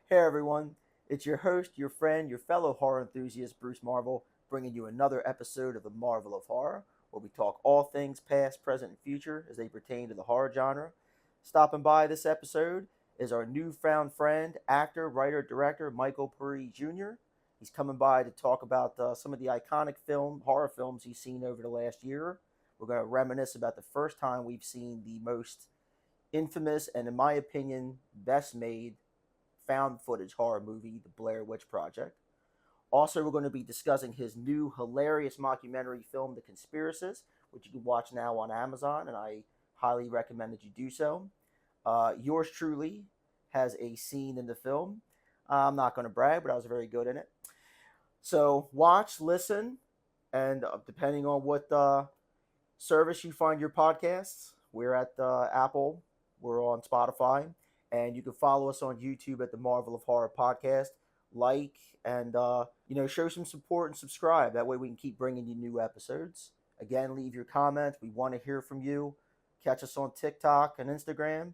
Hey everyone, it's your host, your friend, your fellow horror enthusiast, Bruce Marvel, bringing you another episode of the Marvel of Horror, where we talk all things past, present, and future as they pertain to the horror genre. Stopping by this episode is our newfound friend, actor, writer, director, Michael Puri Jr. He's coming by to talk about some of the iconic horror films he's seen over the last year. We're going to reminisce about the first time we've seen the most infamous and, in my opinion, best made found footage horror movie, The Blair Witch Project. Also, we're going to be discussing his new hilarious mockumentary film, The Conspiracists, which you can watch now on Amazon, and I highly recommend that you do so. Yours truly has a scene in the film. I'm not going to brag, but I was very good in it. So, watch, listen, and depending on what service you find your podcasts, we're at Apple, we're on Spotify, and you can follow us on YouTube at the Marvel of Horror Podcast. Like and show some support and subscribe. That way we can keep bringing you new episodes. Again, leave your comments. We want to hear from you. Catch us on TikTok and Instagram.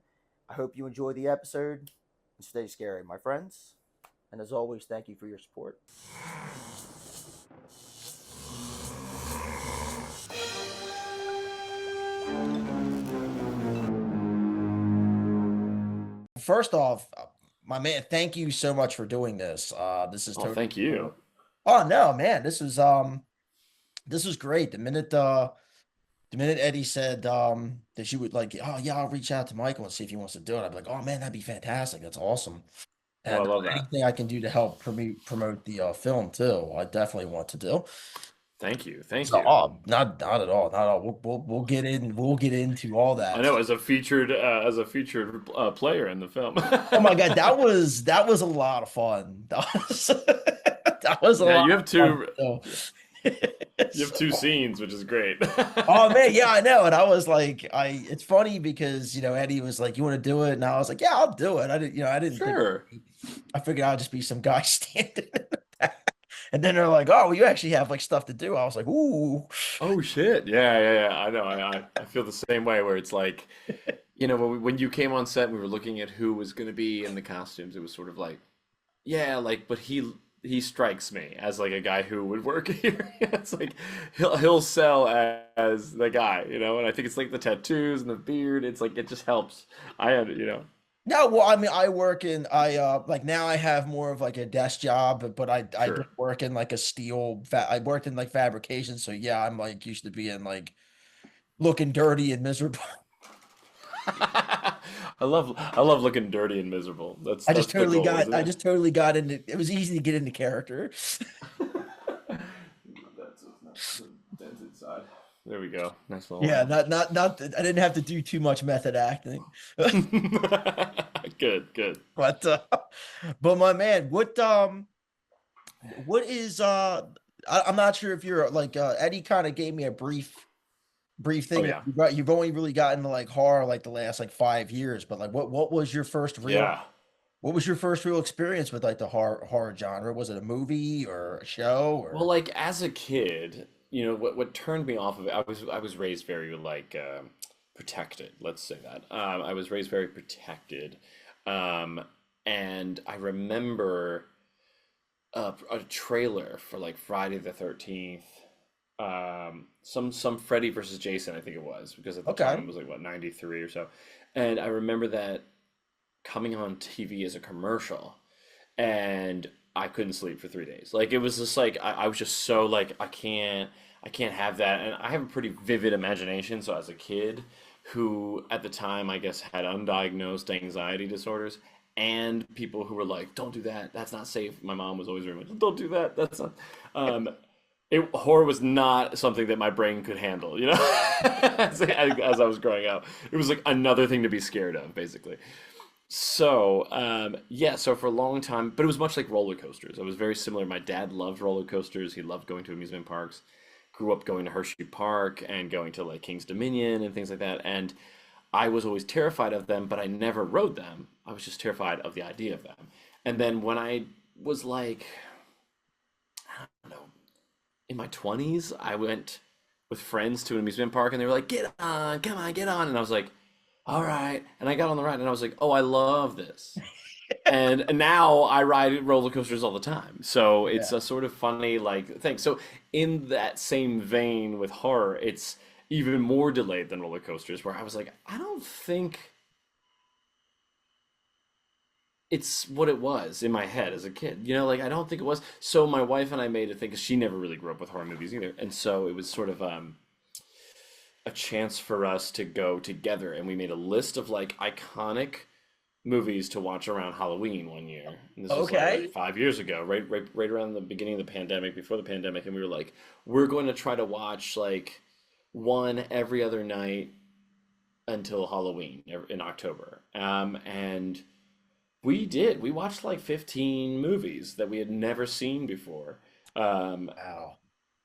I hope you enjoy the episode and stay scary, my friends. And as always, thank you for your support. First off, my man, thank you so much for doing this. This is Oh, totally thank you. Oh no, man, this was great. The minute Eddie said that she would like, oh yeah, I'll reach out to Michael and see if he wants to do it. I'd be like, oh man, that'd be fantastic. That's awesome. Oh, I And love that. anything I can do to help promote the film too, I definitely want to do. Thank you. Thank So, you. not at all, not at all. We'll get into all I that. know as a featured player in the film. Oh my God, that was a lot of fun. That was a Yeah, lot you of have fun. two So, you have two scenes, which is great. oh man, yeah, I know. And I was like, it's funny because Eddie was like, you want to do it? And I was like, yeah, I'll do it. I didn't think Sure. I figured I'd just be some guy standing in the back. And then they're like, oh, well, you actually have like stuff to do. I was like, ooh. Oh shit. Yeah, yeah, yeah. I know. I feel the same way where it's like, when you came on set and we were looking at who was going to be in the costumes, it was sort of like, yeah, like, but he strikes me as like a guy who would work here. It's like he'll sell as the guy, and I think it's like the tattoos and the beard. It's like it just helps. I had. No, well, I mean, I like now I have more of like a desk job, but I did Sure. work in like I worked in like fabrication, so yeah, I'm like used to being like looking dirty and miserable. I love looking dirty and miserable. That's the goal, isn't I it? just totally got into it was easy to get into character. That's not the dented side. There we go. Nice little Yeah, line. not I didn't have to do too much method acting. Good, good. But but my man, what is I'm not sure if you're like Eddie kind of gave me a brief Oh thing. yeah, You've only really gotten to like horror like the last like 5 years, but like what was your yeah. first real experience with like the horror genre? Was it a movie or a show Well, or like as a kid, what turned me off of it. I was raised very like protected. Let's say that. I was raised very protected, um, and I remember a trailer for like Friday the 13th. Some Freddy versus Jason, I think it was, because at the time okay. it was like what 93 or so, and I remember that coming on TV as a commercial, and I couldn't sleep for 3 days. Like it was just like I was just so like I can't have that, and I have a pretty vivid imagination. So as a kid, who at the time I guess had undiagnosed anxiety disorders, and people who were like, "Don't do that. That's not safe." My mom was always very much, "Don't do that. That's not." Um, horror was not something that my brain could handle, as I was growing up. It was like another thing to be scared of, basically. So, yeah, so for a long time, but it was much like roller coasters. It was very similar. My dad loved roller coasters. He loved going to amusement parks. Grew up going to Hershey Park and going to like King's Dominion and things like that. And I was always terrified of them, but I never rode them. I was just terrified of the idea of them. And then when I was like, I don't know, in my 20s, I went with friends to an amusement park and they were like, "Get on, come on, get on." And I was like, "All right." And I got on the ride and I was like, "Oh, I love this." and now I ride roller coasters all the time. So it's Yeah. a sort of funny like thing. So in that same vein with horror, it's even more delayed than roller coasters, where I was like, I don't think it's what it was in my head as a kid. Like I don't think it was. So my wife and I made a thing because she never really grew up with horror movies either, and so it was sort of a chance for us to go together, and we made a list of like iconic movies to watch around Halloween one year. And this was like Okay. 5 years ago, right around the beginning of the pandemic, before the pandemic, and we were like, we're going to try to watch like one every other night until Halloween in October. And we did. We watched like 15 movies that we had never seen before. Um, Wow.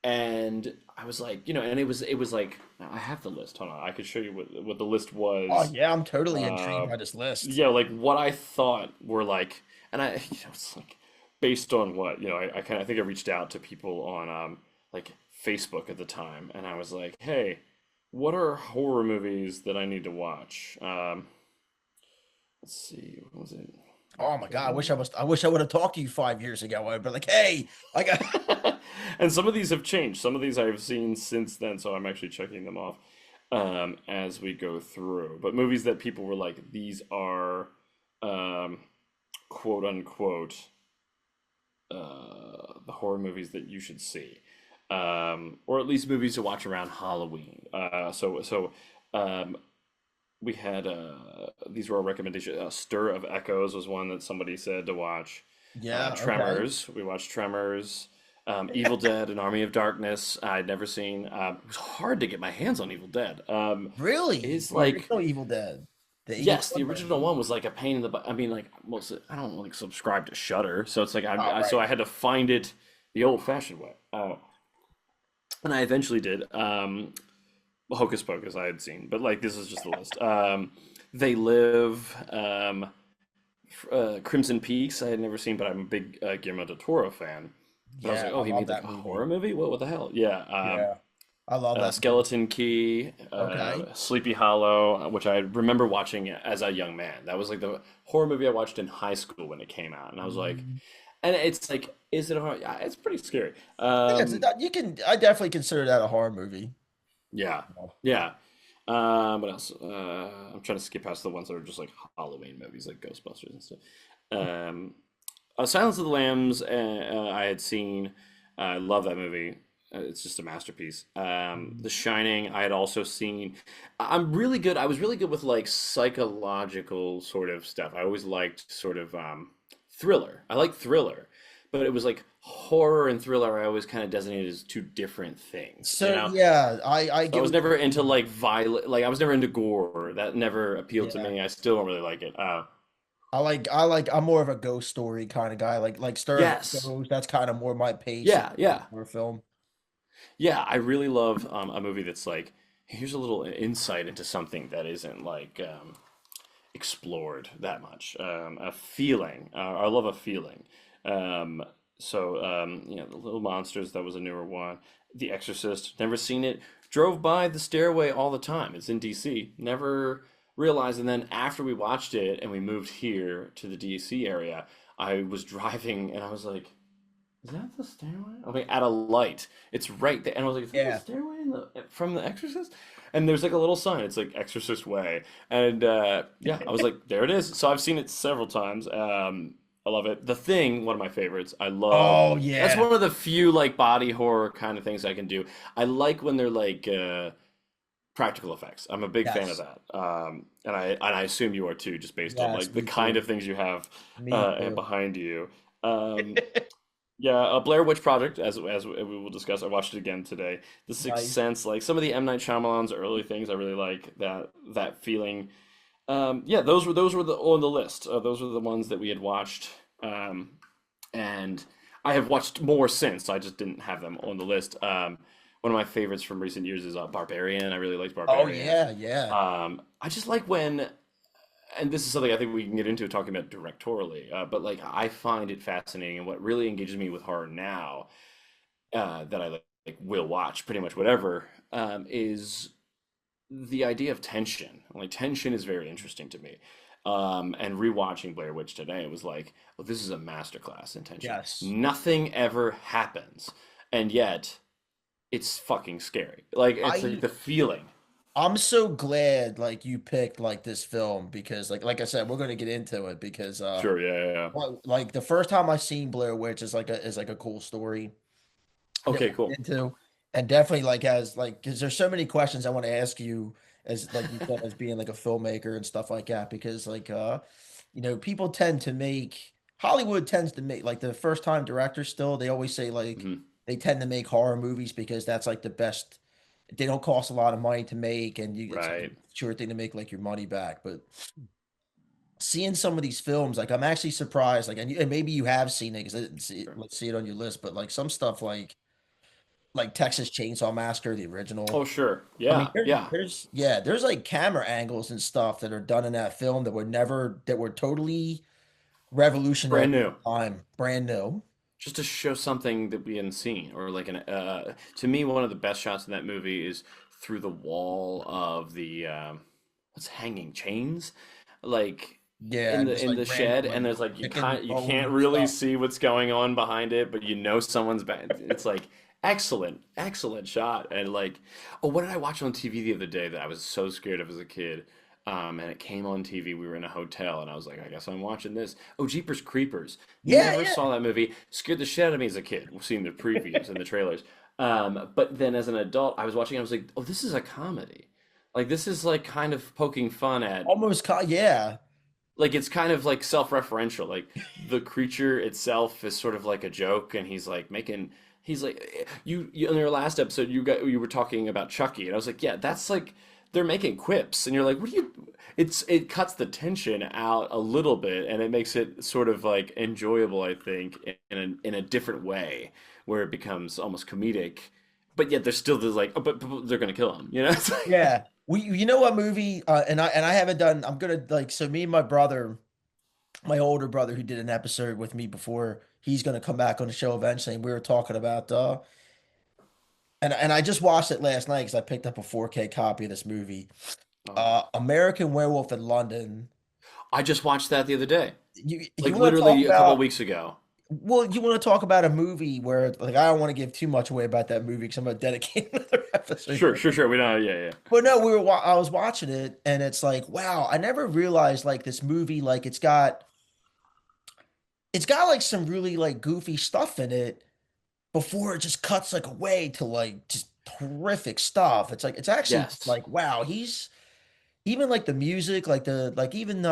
and I was like, and it was like I have the list. Hold on, I could show you what the list Oh was. yeah, I'm totally intrigued Uh, by this list. yeah, like what I thought were like, and it's like based on what, I think I reached out to people on like Facebook at the time, and I was like, hey, what are horror movies that I need to watch? Let's see, what was it? Oh my God, October. I wish I would have talked to you 5 years ago. I'd be like, hey, I got And some of these have changed. Some of these I've seen since then, so I'm actually checking them off as we go through. But movies that people were like, these are um, quote unquote the horror movies that you should see, or at least movies to watch around Halloween. Um, we had these were our recommendations. Stir of Echoes was one that somebody said to watch. yeah, okay. Tremors, we watched Tremors. Evil Dead, An Army of Darkness. I'd never seen. It was hard to get my hands on Evil Dead. Really? Is The like original Evil Dead. The Evil yes, the Dead original version. one was like a pain in the butt. I mean, like most. I don't like subscribe to Shudder, so it's like Oh, so right. I had to find it the old-fashioned way. And I eventually did. Hocus Pocus I had seen, but like this is just the list. They Live. Crimson Peaks I had never seen, but I'm a big Guillermo del Toro fan. But I was Yeah, like, I oh, he love made like that a movie. horror movie? What the hell? Yeah. Yeah, I love that movie. Skeleton Key, Okay. Sleepy Hollow, which I remember watching as a young man. That was like the horror movie I watched in high school when it came out, and I was like, Mm, and it's like, is it a horror? Yeah, it's pretty scary. yeah, you can. I definitely consider that a horror movie. Yeah, Oh, yeah. What else? I'm trying to skip past the ones that are just like Halloween movies, like Ghostbusters and stuff. Um, Silence of the Lambs, I had seen. I love that movie. It's just a masterpiece. The Shining, I had also seen. I'm really good. I was really good with like psychological sort of stuff. I always liked sort of thriller. I like thriller, but it was like horror and thriller. I always kind of designated as two different things, you so know? yeah, I So I get was what you never into mean. like violent, like I was never into gore. That never appealed to Yeah, me. I still don't really like it. I'm more of a ghost story kind of guy. Like Stir of Yes. Echoes. That's kind of more my pace Yeah, yeah. for a film. Yeah, I really love a movie that's like, here's a little insight into something that isn't like explored that much. A feeling. I love a feeling. Um, The Little Monsters, that was a newer one. The Exorcist, never seen it. Drove by the stairway all the time. It's in DC. Never realized. And then after we watched it and we moved here to the DC area, I was driving and I was like, is that the stairway? I mean, at a light. It's right there. And I was like, is that the Yeah. stairway from The Exorcist? And there's like a little sign. It's like Exorcist Way. And yeah, I was like, there it is. So I've seen it several times. I love it. The Thing, one of my favorites. I love. Oh That's yeah. one of the few like body horror kind of things I can do. I like when they're like practical effects. I'm a big fan of Yes. that. And I assume you are too, just based on Yes, like the me kind too. of things you have Me too. behind you. Um, yeah, a Blair Witch Project, as we will discuss. I watched it again today. The Sixth Nice. Sense, like some of the M. Night Shyamalan's early things, I really like that feeling. Yeah, those were the on the list. Those were the ones that we had watched, and I have watched more since. I just didn't have them on the list. One of my favorites from recent years is Barbarian. I really liked Oh Barbarian. yeah, yeah. I just like when and this is something I think we can get into talking about directorially, but like I find it fascinating, and what really engages me with horror now, that I like will watch pretty much whatever, is the idea of tension. Like tension is very interesting to me, And rewatching Blair Witch today, it was like, well, this is a masterclass in tension. Yes. Nothing ever happens, and yet it's fucking scary. Like it's like I the feeling. I'm so glad like you picked like this film because like I said, we're gonna get into it because Sure, yeah, yeah, yeah. like the first time I seen Blair Witch is like a cool story that Okay, we'll cool. get into. And definitely like as like because there's so many questions I want to ask you as like you said as being like a filmmaker and stuff like that because like people tend to make Hollywood tends to make like the first time directors still they always say like Hmm. they tend to make horror movies because that's like the best they don't cost a lot of money to make and it's like a Right. sure thing to make like your money back but seeing some of these films like I'm actually surprised like and maybe you have seen it because I didn't see it, Sure. let's see it on your list but like some stuff like Texas Chainsaw Massacre the Oh, original sure. I mean Yeah, yeah. there's like camera angles and stuff that are done in that film that were totally revolutionary Brand at new. the time brand new. Just to show something that we hadn't seen, or like to me, one of the best shots in that movie is through the wall of the what's hanging chains, like Yeah, and just in like the random shed, like and there's like chicken you bones can't and really stuff. see what's going on behind it, but you know someone's back. It's like excellent shot, and like, oh, what did I watch on TV the other day that I was so scared of as a kid? And it came on TV. We were in a hotel, and I was like, I guess I'm watching this. Oh, Jeepers Creepers. Yeah, Never yeah. saw that movie. Scared the shit out of me as a kid, seeing the previews and the trailers. But then as an adult, I was watching. I was like, oh, this is a comedy. Like this is like kind of poking fun at Yeah. like it's kind of like self-referential. Like the creature itself is sort of like a joke, and he's like you in your last episode you were talking about Chucky, and I was like, yeah, that's like they're making quips, and you're like, what do you? It cuts the tension out a little bit, and it makes it sort of like enjoyable, I think, in a different way, where it becomes almost comedic, but yet there's still this like, oh, but they're gonna kill him, you know? It's like, Yeah. We you know what movie and I haven't done I'm gonna like so me and my brother, my older brother who did an episode with me before, he's gonna come back on the show eventually and we were talking about and I just watched it last night because I picked up a 4K copy of this movie. oh, American Werewolf in London. I just watched that the other day, You like want to talk literally a couple of about weeks ago. well, you want to talk about a movie where like I don't want to give too much away about that movie because I'm gonna dedicate another episode Sure, to sure, it. sure. We know, yeah, yeah. But no, I was watching it and it's like, wow, I never realized like this movie, like it's got like some really like goofy stuff in it before it just cuts like away to like just horrific stuff. It's like it's actually Yes. like, wow, he's even like the music, like even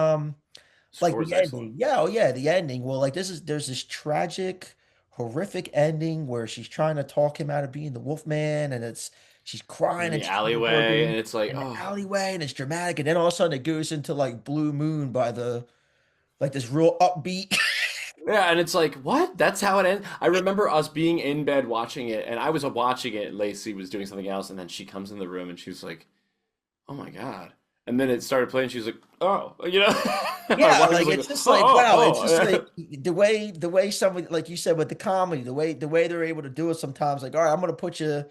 like Score is the excellent. ending. Yeah, oh yeah, the ending. Well, like there's this tragic, horrific ending where she's trying to talk him out of being the Wolfman, and it's she's In crying and the she's alleyway, and sobbing it's like, in the oh, alleyway, and it's dramatic, and then all of a sudden it goes into like Blue Moon by the like this real upbeat. yeah, and it's like, what? That's how it ends. I remember us being in bed watching it, and I was watching it, and Lacey was doing something else, and then she comes in the room, and she's like, oh my God. And then it started playing, she's like, oh, you know? My Yeah, wife was like like, it's just like oh, wow, it's oh, just oh. like the way somebody like you said with the comedy, the way they're able to do it sometimes. Like, all right, I'm gonna put you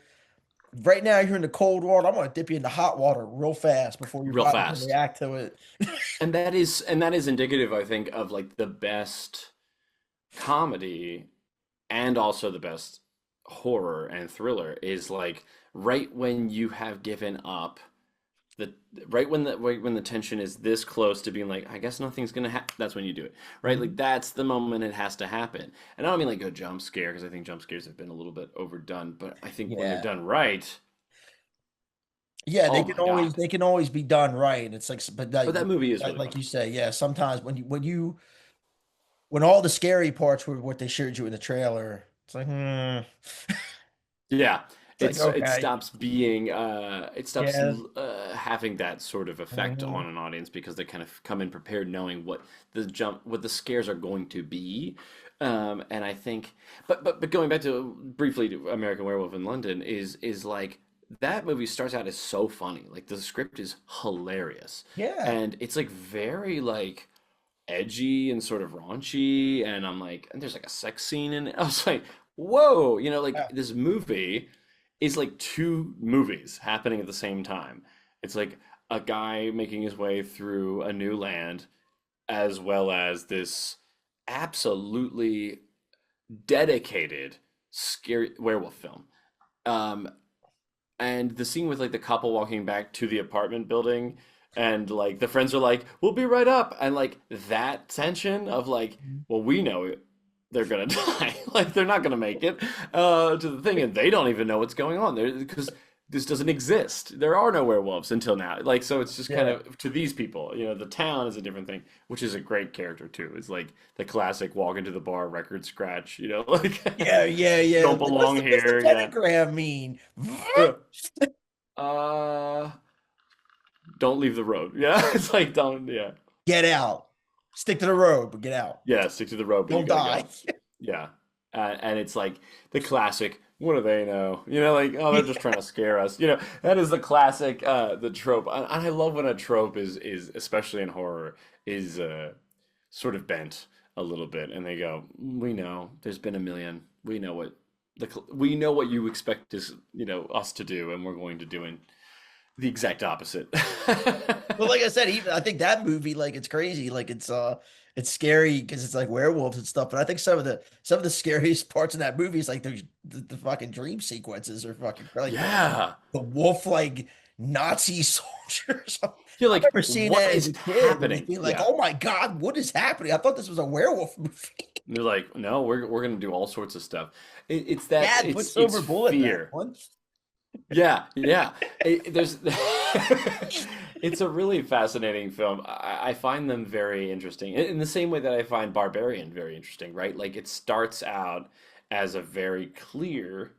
right now. You're in the cold water. I'm gonna dip you in the hot water real fast before you Real probably can fast. react to it. And that is indicative, I think, of like the best comedy and also the best horror and thriller is like right when you have given up the right when the tension is this close to being like I guess nothing's gonna happen, that's when you do it, right? Like Mhm. that's the moment it has to happen. And I don't mean like a jump scare because I think jump scares have been a little bit overdone, but I think when they're Yeah. done right, Yeah, oh my God. they can always be done right. It's like, But that movie is really like funny. you say, yeah. Sometimes when all the scary parts were what they showed you in the trailer, it's like, Yeah, it's like it okay, stops being it stops yeah, having that sort of effect mhm, on an audience because they kind of come in prepared knowing what the scares are going to be. And I think but going back to briefly to American Werewolf in London is like that movie starts out as so funny. Like the script is hilarious. yeah, And it's like very like edgy and sort of raunchy, and I'm like, and there's like a sex scene in it. I was like, whoa, you know, like yeah, this movie is like two movies happening at the same time. It's like a guy making his way through a new land as well as this absolutely dedicated scary werewolf film. Um, and the scene with like the couple walking back to the apartment building, and like the friends are like, "We'll be right up," and like that tension of like, well, we know they're gonna die, like they're not gonna make it to the thing, and they don't even know what's going on there because this doesn't exist. There are no werewolves until now. Like, so it's just kind Yeah. of to these people, the town is a different thing, which is a great character too. It's like the classic walk into the bar, record scratch, like Yeah, yeah, yeah. don't Like, belong what's the here. Yeah. pentagram mean? Yeah. Don't leave the road. Yeah. It's like don't. Yeah. Get out. Stick to the road, but get out. Yeah. Stick to the road, but you Don't gotta die. go. Yeah. And it's like the classic. What do they know? Like, oh, they're just trying to scare us. That is the classic, the trope. And I love when a trope is especially in horror, is sort of bent a little bit, and they go, "We know. There's been a million. We know what we know what you expect us to do, and we're going to do the exact opposite." Well, like I said, even I think that movie, like it's crazy, like it's scary because it's like werewolves and stuff. But I think some of the scariest parts in that movie is like the fucking dream sequences are fucking like Yeah. the wolf like Nazi soldiers. I You're like, remember seeing what that as is a kid and just happening? being like, Yeah. "Oh my God, what is happening? I thought this was a werewolf movie." And they're like, no, we're gonna do all sorts of stuff. It's that Dad put it's silver bullet in that fear. one. Yeah, yeah. There's it's a really fascinating film. I find them very interesting in the same way that I find Barbarian very interesting, right? Like it starts out as a very clear,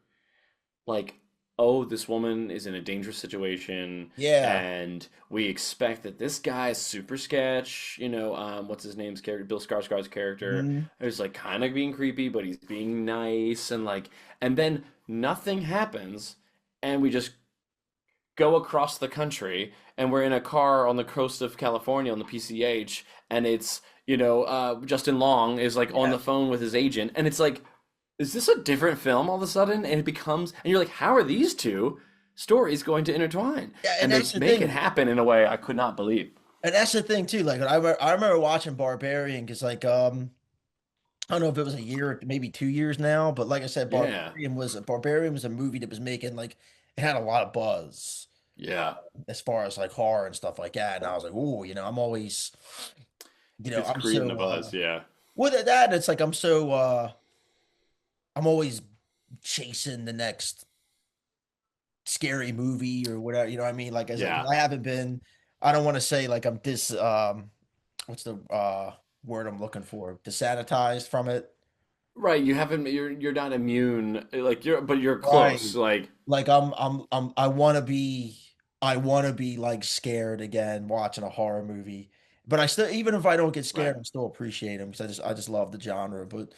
like, oh, this woman is in a dangerous situation, Yeah. and we expect that this guy is super sketch. What's his name's character, Bill Skarsgård's character, Mhm. is like kind of being creepy, but he's being nice, and like, and then nothing happens, and we just go across the country, and we're in a car on the coast of California on the PCH, and it's Justin Long is like on Yeah. the phone with his agent, and it's like, is this a different film all of a sudden? And it becomes, and you're like, how are these two stories going to intertwine? Yeah, and And they that's the make it thing. happen in a way I could not believe. And that's the thing too. Like I remember watching Barbarian because like I don't know if it was a year, maybe 2 years now, but like I said, Yeah, Barbarian was a movie that was making like it had a lot of buzz yeah, as far as like horror and stuff like that. And I was like, oh, I'm always, it's I'm creating a so buzz. Yeah, with that, it's like I'm always chasing the next scary movie or whatever, you know what I mean? Like I said, 'cause yeah. I haven't been, I don't want to say like I'm what's the word I'm looking for? Desanitized from it. Right, you haven't. You're not immune. Like but you're Right. close. Like, Like I want to be like scared again watching a horror movie. But I still, even if I don't get right, scared, I still appreciate them because I just love the genre. But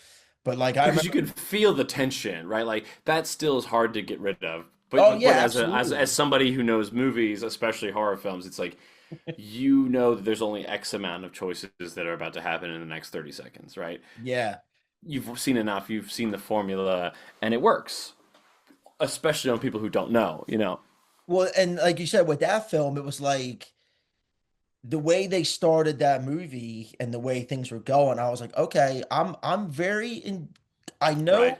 like I because you remember, can feel the tension, right? Like that still is hard to get rid of. oh But yeah, as absolutely. somebody who knows movies, especially horror films, it's like you know that there's only X amount of choices that are about to happen in the next 30 seconds, right? Yeah. You've seen enough, you've seen the formula, and it works, especially on people who don't know. Well, and like you said, with that film, it was like the way they started that movie and the way things were going, I was like, okay, I'm very in I Right? know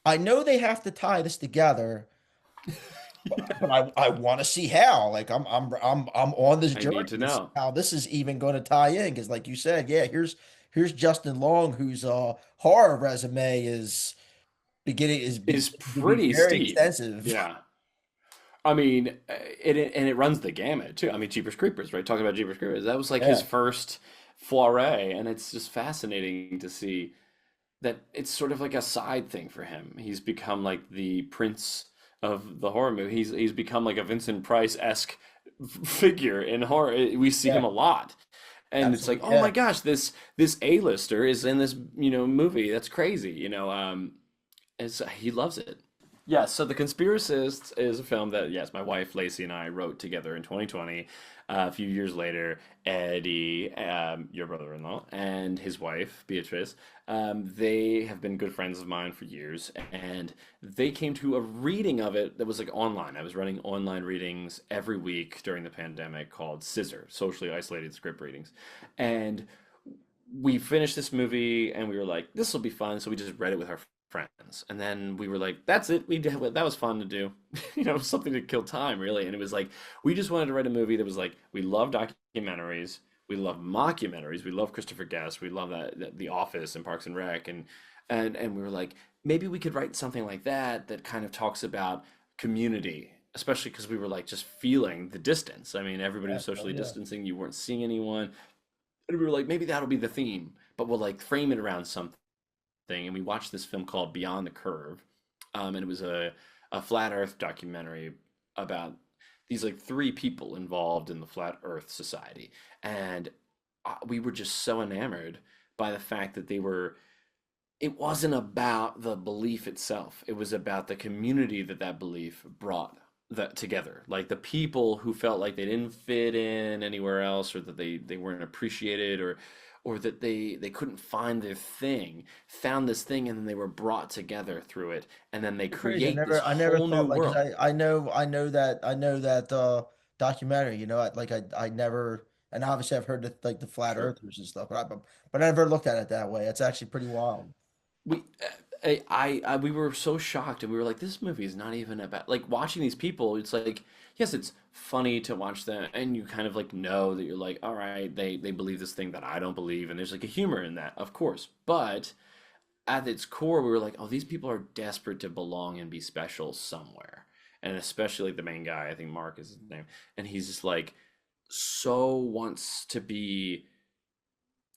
I know they have to tie this together, but I want to see how. Like I'm on this I journey need to to see know. how this is even going to tie in. Because like you said, yeah, here's Justin Long, whose horror resume is Is beginning to be pretty very steep. extensive. Yeah. I mean, it runs the gamut too. I mean, Jeepers Creepers, right? Talking about Jeepers Creepers, that was like his Yeah, first foray, and it's just fascinating to see that it's sort of like a side thing for him. He's become like the prince of the horror movie. He's become like a Vincent Price-esque figure in horror. We see him yeah, a lot. And it's like, absolutely, oh my yeah. gosh, this A-lister is in this, movie. That's crazy, he loves it. Yeah, so The Conspiracists is a film that, yes, my wife Lacey and I wrote together in 2020. A few years later, Eddie, your brother-in-law, and his wife, Beatrice, they have been good friends of mine for years, and they came to a reading of it that was like online. I was running online readings every week during the pandemic called Scissor, Socially Isolated Script Readings. And we finished this movie and we were like, this will be fun. So we just read it with our friends. And then we were like, that's it. We did that was fun to do. Something to kill time, really. And it was like we just wanted to write a movie that was like we love documentaries, we love mockumentaries, we love Christopher Guest, we love The Office and Parks and Rec, and we were like, maybe we could write something like that kind of talks about community, especially because we were like just feeling the distance. I mean, everybody was socially Yeah. distancing, you weren't seeing anyone. And we were like, maybe that'll be the theme, but we'll like frame it around something. And we watched this film called Beyond the Curve, and it was a flat Earth documentary about these like three people involved in the Flat Earth Society, and we were just so enamored by the fact that they were. It wasn't about the belief itself. It was about the community that belief brought that together. Like the people who felt like they didn't fit in anywhere else, or that they weren't appreciated, or that they couldn't find their thing, found this thing, and then they were brought together through it, and then they It's crazy. create this I never whole new thought like, 'cause world. I know that documentary. I never, and obviously I've heard that like the flat Sure. earthers and stuff, but I never looked at it that way. It's actually pretty wild. we we were so shocked, and we were like, this movie is not even about like watching these people. It's like, yes, it's funny to watch them, and you kind of like know that you're like, all right, they believe this thing that I don't believe, and there's like a humor in that, of course. But at its core, we were like, oh, these people are desperate to belong and be special somewhere. And especially like the main guy, I think Mark is his name, and he's just like so wants to be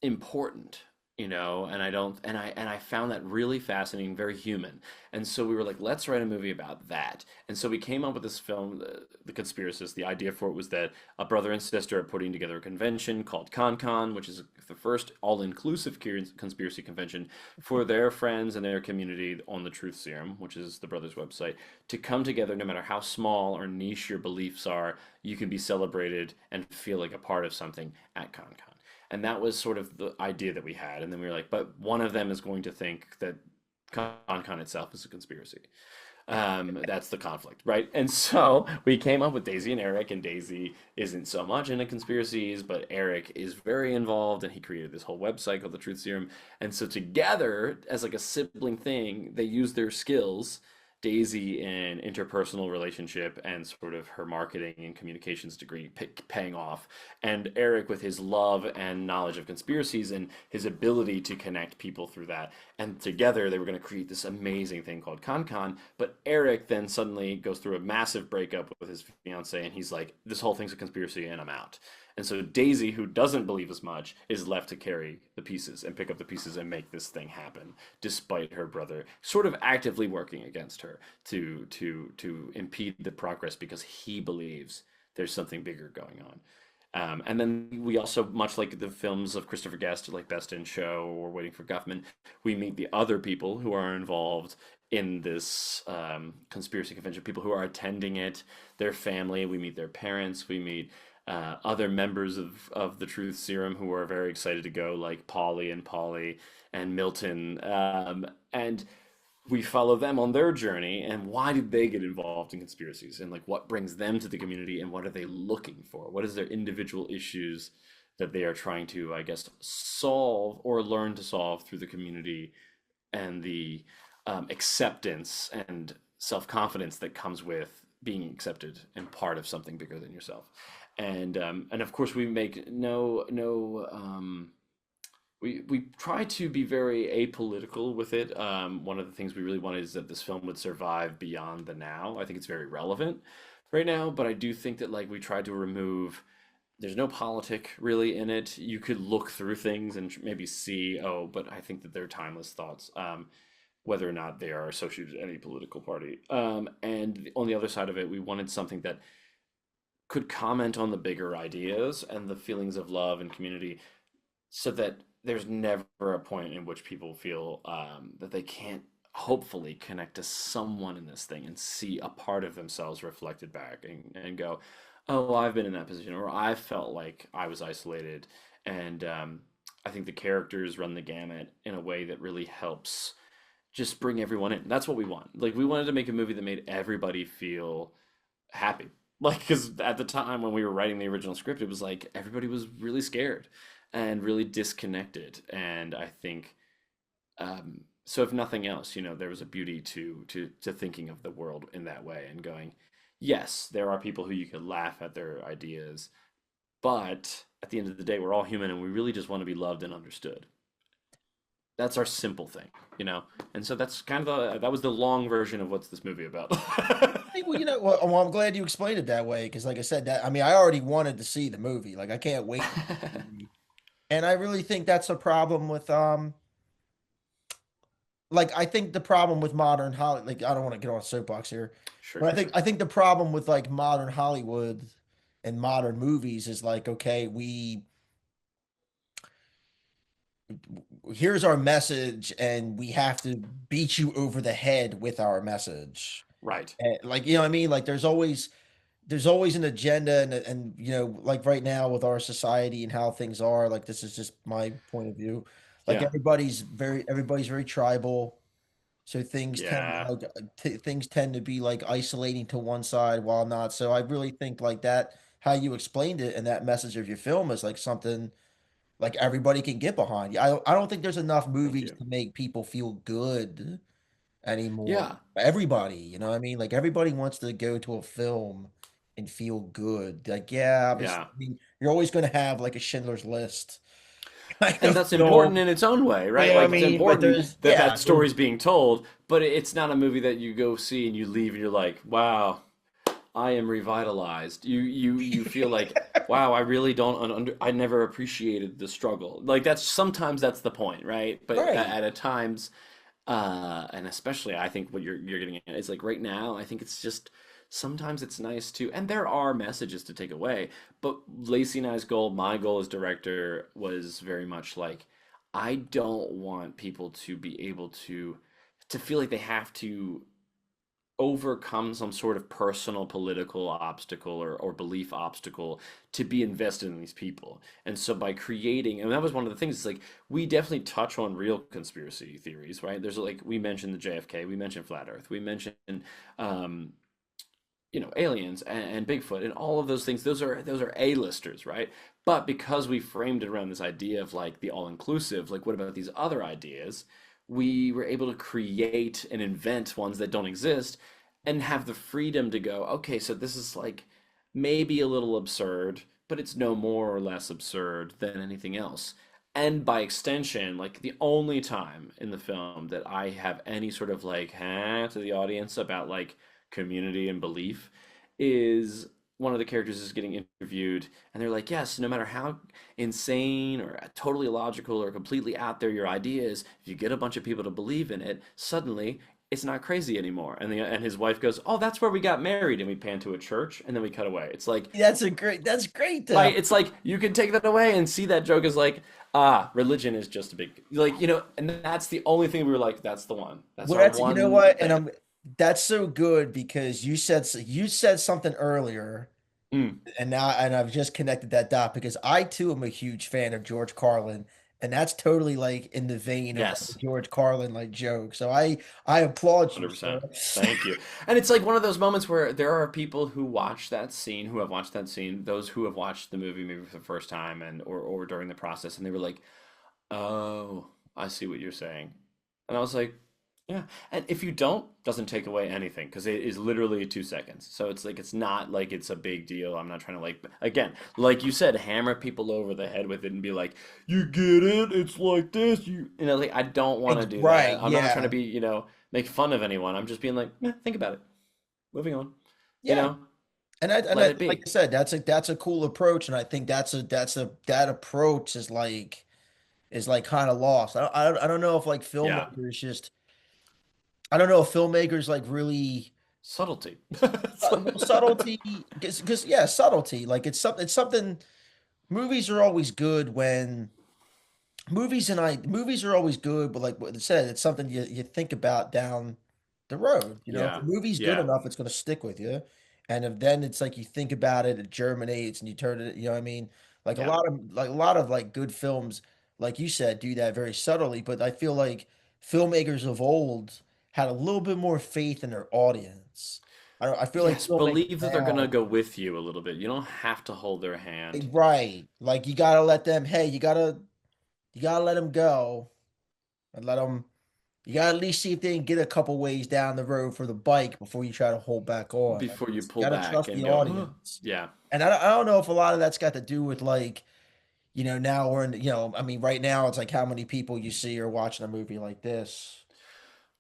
important, and I don't and I found that really fascinating, very human. And so we were like, let's write a movie about that. And so we came up with this film, the Conspiracists. The idea for it was that a brother and sister are putting together a convention called ConCon, which is the first all-inclusive conspiracy convention for their friends and their community on the Truth Serum, which is the brothers website, to come together. No matter how small or niche your beliefs are, you can be celebrated and feel like a part of something at ConCon. And that was sort of the idea that we had. And then we were like, but one of them is going to think that ConCon itself is a conspiracy. That's the conflict, right? And so we came up with Daisy and Eric, and Daisy isn't so much into conspiracies, but Eric is very involved, and he created this whole website called the Truth Serum. And so together, as like a sibling thing, they use their skills. Daisy in interpersonal relationship and sort of her marketing and communications degree paying off, and Eric with his love and knowledge of conspiracies and his ability to connect people through that. And together they were going to create this amazing thing called ConCon. But Eric then suddenly goes through a massive breakup with his fiance, and he's like, this whole thing's a conspiracy and I'm out. And so Daisy, who doesn't believe as much, is left to carry the pieces and pick up the pieces and make this thing happen, despite her brother sort of actively working against her to impede the progress because he believes there's something bigger going on. And then we also, much like the films of Christopher Guest, like Best in Show or Waiting for Guffman, we meet the other people who are involved in this conspiracy convention, people who are attending it, their family. We meet their parents. We meet other members of the Truth Serum who are very excited to go, like Polly and Milton. And we follow them on their journey and why did they get involved in conspiracies, and like what brings them to the community, and what are they looking for, what is their individual issues that they are trying to, I guess, solve or learn to solve through the community, and the acceptance and self-confidence that comes with being accepted and part of something bigger than yourself. And of course we make we try to be very apolitical with it. One of the things we really wanted is that this film would survive beyond the now. I think it's very relevant right now, but I do think that like we tried to remove. There's no politic really in it. You could look through things and maybe see, oh, but I think that they're timeless thoughts, whether or not they are associated with any political party. And on the other side of it, we wanted something that could comment on the bigger ideas and the feelings of love and community, so that there's never a point in which people feel that they can't hopefully connect to someone in this thing and see a part of themselves reflected back, and go, oh, I've been in that position, or I felt like I was isolated. And I think the characters run the gamut in a way that really helps just bring everyone in. That's what we want. Like, we wanted to make a movie that made everybody feel happy. Like, because at the time when we were writing the original script, it was like everybody was really scared. and really disconnected. And I think so. If nothing else, there was a beauty to thinking of the world in that way and going, yes, there are people who you could laugh at their ideas, but at the end of the day, we're all human and we really just want to be loved and understood. That's our simple thing. And so that's kind of that was the long version of what's this movie about. Hey, well, well, I'm glad you explained it that way because, like I said, that I mean, I already wanted to see the movie. Like, I can't wait to see the movie. And I really think that's a problem with like I think the problem with modern Hollywood, like I don't want to get on a soapbox here, Sure, but I sure, think sure. I think the problem with like modern Hollywood and modern movies is like, okay, here's our message and we have to beat you over the head with our message. Right. And, like, you know what I mean? Like there's always an agenda and like right now with our society and how things are, like this is just my point of view. Like Yeah. everybody's very tribal. So Yeah. things tend to be like isolating to one side while not. So I really think like that how you explained it and that message of your film is like something like everybody can get behind. I don't think there's enough Thank movies you. to make people feel good anymore. Yeah. Everybody, you know what I mean? Like everybody wants to go to a film and feel good. Like, yeah, obviously, Yeah. I mean, you're always going to have like a Schindler's List kind And of that's important film. in its own way, You right? know what I Like it's mean? But important there's, that yeah, that story's being told, but it's not a movie that you go see and you leave and you're like, "Wow, I am revitalized." You feel like, "Wow, I really don't I never appreciated the struggle." Like that's sometimes that's the point, right? But right. at times and especially I think what you're getting at is like right now, I think it's just sometimes it's nice to, and there are messages to take away. But Lacey and I's goal, my goal as director, was very much like I don't want people to be able to feel like they have to overcome some sort of personal political obstacle or belief obstacle to be invested in these people. And so by creating, and that was one of the things, is like we definitely touch on real conspiracy theories, right? There's like we mentioned the JFK, we mentioned flat Earth, we mentioned um, aliens and Bigfoot and all of those things. Those are A-listers, right? But because we framed it around this idea of like the all-inclusive, like what about these other ideas? We were able to create and invent ones that don't exist and have the freedom to go, okay, so this is like maybe a little absurd, but it's no more or less absurd than anything else. And by extension, like the only time in the film that I have any sort of like to the audience about like community and belief is one of the characters is getting interviewed and they're like, yes, no matter how insane or totally illogical or completely out there your idea is, if you get a bunch of people to believe in it, suddenly it's not crazy anymore. And his wife goes, oh, that's where we got married. And we pan to a church and then we cut away. It's like, That's great though. right, it's like you can take that away and see that joke as like, religion is just a big, like, and that's the only thing we were like, that's the one. That's Well, our you know one what? And thing. that's so good because you said something earlier. Mm, And I've just connected that dot because I too am a huge fan of George Carlin, and that's totally like in the vein of like yes. George Carlin like joke. So I applaud you, sir. 100%. Thank you. And it's like one of those moments where there are people who watch that scene, who have watched that scene, those who have watched the movie maybe for the first time and or during the process, and they were like, "Oh, I see what you're saying." And I was like, "Yeah." And if you don't, doesn't take away anything because it is literally 2 seconds. So it's like it's not like it's a big deal. I'm not trying to like again, like you said, hammer people over the head with it and be like, "You get it? It's like this." Like I don't want to do Right, that. I'm not trying to yeah. be, make fun of anyone. I'm just being like, think about it. Moving on. You Yeah. know, And I let it like be. I said, that's a cool approach, and I think that approach is like kind of lost. I don't know if like Yeah. filmmakers just I don't know if filmmakers like really Subtlety. well, subtlety because yeah, subtlety. Like it's something movies are always good when movies are always good, but like what it said, it's something you think about down the road. If Yeah. the movie's good Yeah. enough, it's gonna stick with you. And if then it's like you think about it, it germinates and you turn it, you know what I mean? Like a Yeah. lot of like good films, like you said, do that very subtly, but I feel like filmmakers of old had a little bit more faith in their audience. I feel like Yes, filmmakers believe that they're gonna now, go with you a little bit. You don't have to hold their hand. right? Like you gotta let them. Hey, you gotta let them go and let them. You gotta at least see if they can get a couple ways down the road for the bike before you try to hold back on. I Before mean, you you pull gotta back trust and the go, "Huh." audience. Yeah. And I don't know if a lot of that's got to do with like, now we're in, I mean, right now it's like how many people you see are watching a movie like this.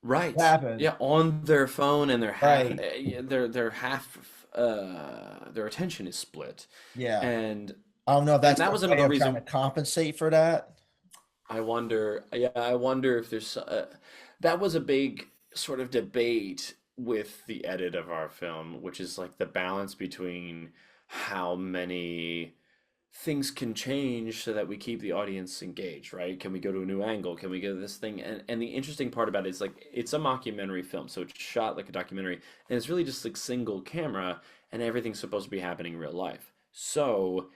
What Right. happened? Yeah, on their phone and Right. yeah, their attention is split. Yeah. And I don't know if and that's that their was way another of trying to reason compensate for that. I wonder if there's that was a big sort of debate with the edit of our film, which is like the balance between how many things can change so that we keep the audience engaged, right? Can we go to a new angle? Can we go to this thing? And the interesting part about it is like it's a mockumentary film, so it's shot like a documentary, and it's really just like single camera, and everything's supposed to be happening in real life. So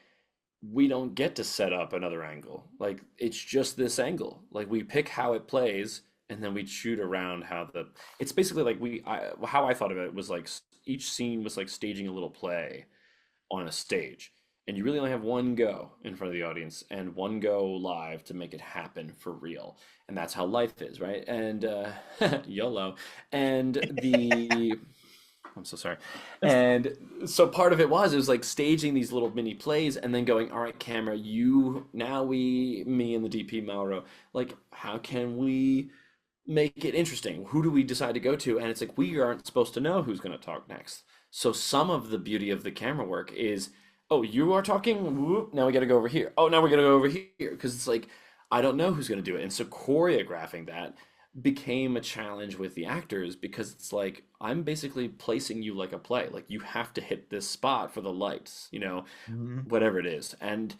we don't get to set up another angle. Like it's just this angle. Like we pick how it plays, and then we shoot around how the. It's basically like how I thought of it was like each scene was like staging a little play on a stage. And you really only have one go in front of the audience and one go live to make it happen for real. And that's how life is, right? And YOLO. And I'm so sorry. And so part of it was like staging these little mini plays and then going, all right, camera, me and the DP Mauro, like, how can we make it interesting? Who do we decide to go to? And it's like we aren't supposed to know who's going to talk next. So some of the beauty of the camera work is, oh, you are talking. Whoop, now we got to go over here. Oh, now we got to go over here because it's like I don't know who's going to do it. And so choreographing that became a challenge with the actors because it's like I'm basically placing you like a play. Like you have to hit this spot for the lights, Mhm. whatever it is. And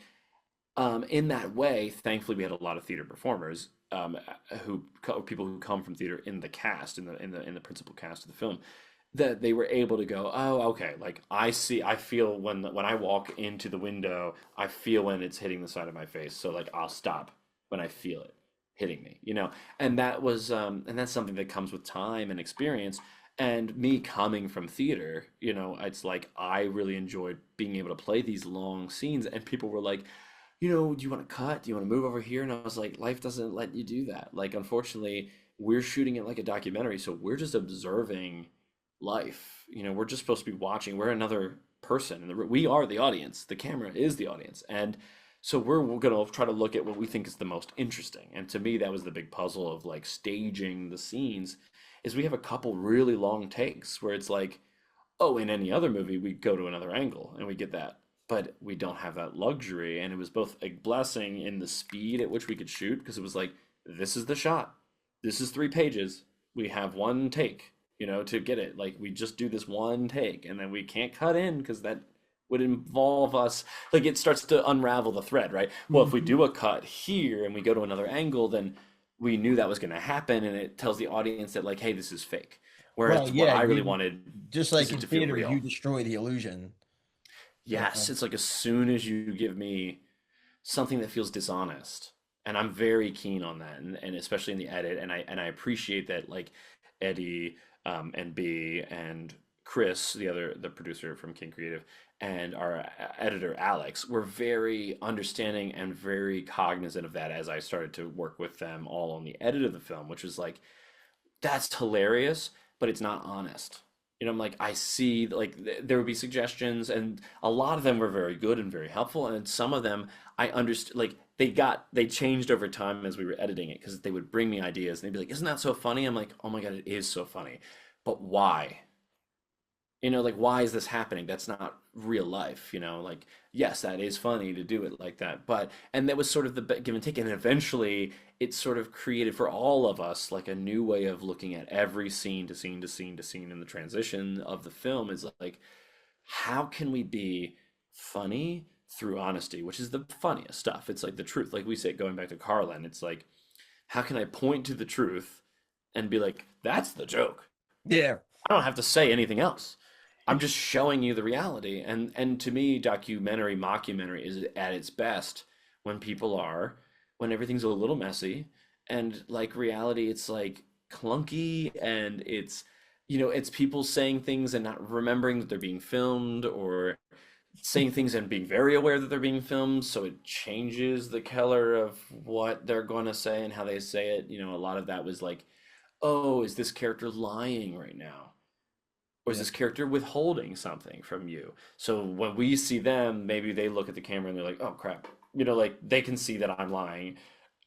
in that way, thankfully, we had a lot of theater performers people who come from theater in the cast, in the principal cast of the film, that they were able to go, oh, okay, like I feel when I walk into the window, I feel when it's hitting the side of my face, so like I'll stop when I feel it hitting me, and and that's something that comes with time and experience. And me coming from theater, it's like I really enjoyed being able to play these long scenes, and people were like, do you want to cut? Do you want to move over here? And I was like, life doesn't let you do that. Like, unfortunately, we're shooting it like a documentary, so we're just observing life. We're just supposed to be watching. We're another person, and we are the audience. The camera is the audience, and so we're gonna try to look at what we think is the most interesting. And to me, that was the big puzzle of like staging the scenes. Is we have a couple really long takes where it's like, oh, in any other movie, we go to another angle and we get that. But we don't have that luxury. And it was both a blessing in the speed at which we could shoot, because it was like, this is the shot. This is 3 pages. We have one take, to get it. Like, we just do this one take, and then we can't cut in because that would involve us. Like, it starts to unravel the thread, right? Well, if we Mhm. do a cut here and we go to another angle, then we knew that was going to happen. And it tells the audience that, like, hey, this is fake. Right. Whereas what Yeah. I really You wanted just is like it in to feel theater, real. you destroy the illusion. Yes, it's like as soon as you give me something that feels dishonest, and I'm very keen on that, and especially in the edit, and I appreciate that like Eddie and B and Chris, the producer from King Creative, and our editor Alex were very understanding and very cognizant of that as I started to work with them all on the edit of the film, which was like that's hilarious, but it's not honest. I'm like, I see, like, there would be suggestions, and a lot of them were very good and very helpful, and some of them I understood, like, they changed over time as we were editing it because they would bring me ideas, and they'd be like, isn't that so funny? I'm like, oh my God, it is so funny, but why? Like, why is this happening? That's not real life, like, yes, that is funny to do it like that, and that was sort of the give and take, and eventually it sort of created for all of us like a new way of looking at every scene to scene to scene to scene in the transition of the film is like, how can we be funny through honesty, which is the funniest stuff. It's like the truth, like we say, going back to Carlin, it's like, how can I point to the truth and be like, that's the joke. Yeah. I don't have to say anything else. I'm just showing you the reality. And to me, documentary, mockumentary is at its best when when everything's a little messy and like reality, it's like clunky and it's it's people saying things and not remembering that they're being filmed, or saying things and being very aware that they're being filmed, so it changes the color of what they're going to say and how they say it. A lot of that was like, oh, is this character lying right now? Or is Yeah. this character withholding something from you? So when we see them, maybe they look at the camera and they're like, oh crap. Like they can see that I'm lying,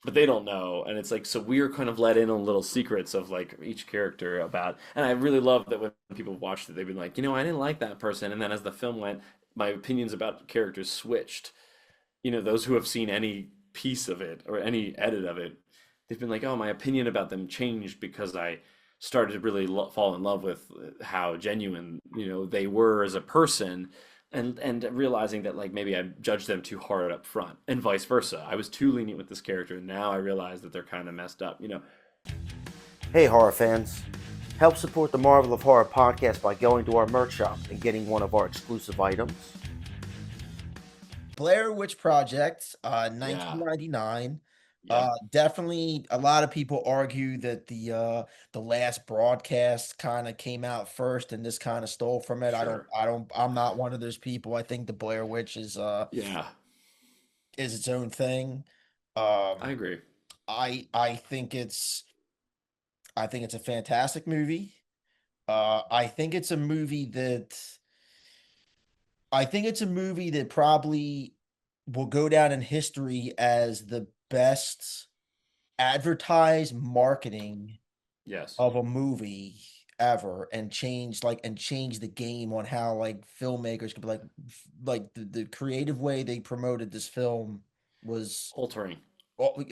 but they don't know. And it's like, so we're kind of let in on little secrets of like each character about. And I really love that when people watched it, they've been like, I didn't like that person. And then as the film went, my opinions about characters switched. Those who have seen any piece of it or any edit of it, they've been like, oh, my opinion about them changed because I started to really fall in love with how genuine, they were as a person, and realizing that like maybe I judged them too hard up front, and vice versa. I was too lenient with this character, and now I realize that they're kind of messed up. Hey, horror fans. Help support the Marvel of Horror podcast by going to our merch shop and getting one of our exclusive items. Blair Witch Project, Yeah. 1999. Yep. Definitely, a lot of people argue that the last broadcast kind of came out first, and this kind of stole from it. Sure. I'm not one of those people. I think the Blair Witch Yeah. is its own thing. I Um, agree. I think it's a fantastic movie. I think it's a movie that probably will go down in history as the best advertised marketing Yes. of a movie ever, and change the game on how like filmmakers could be like the creative way they promoted this film was Altering.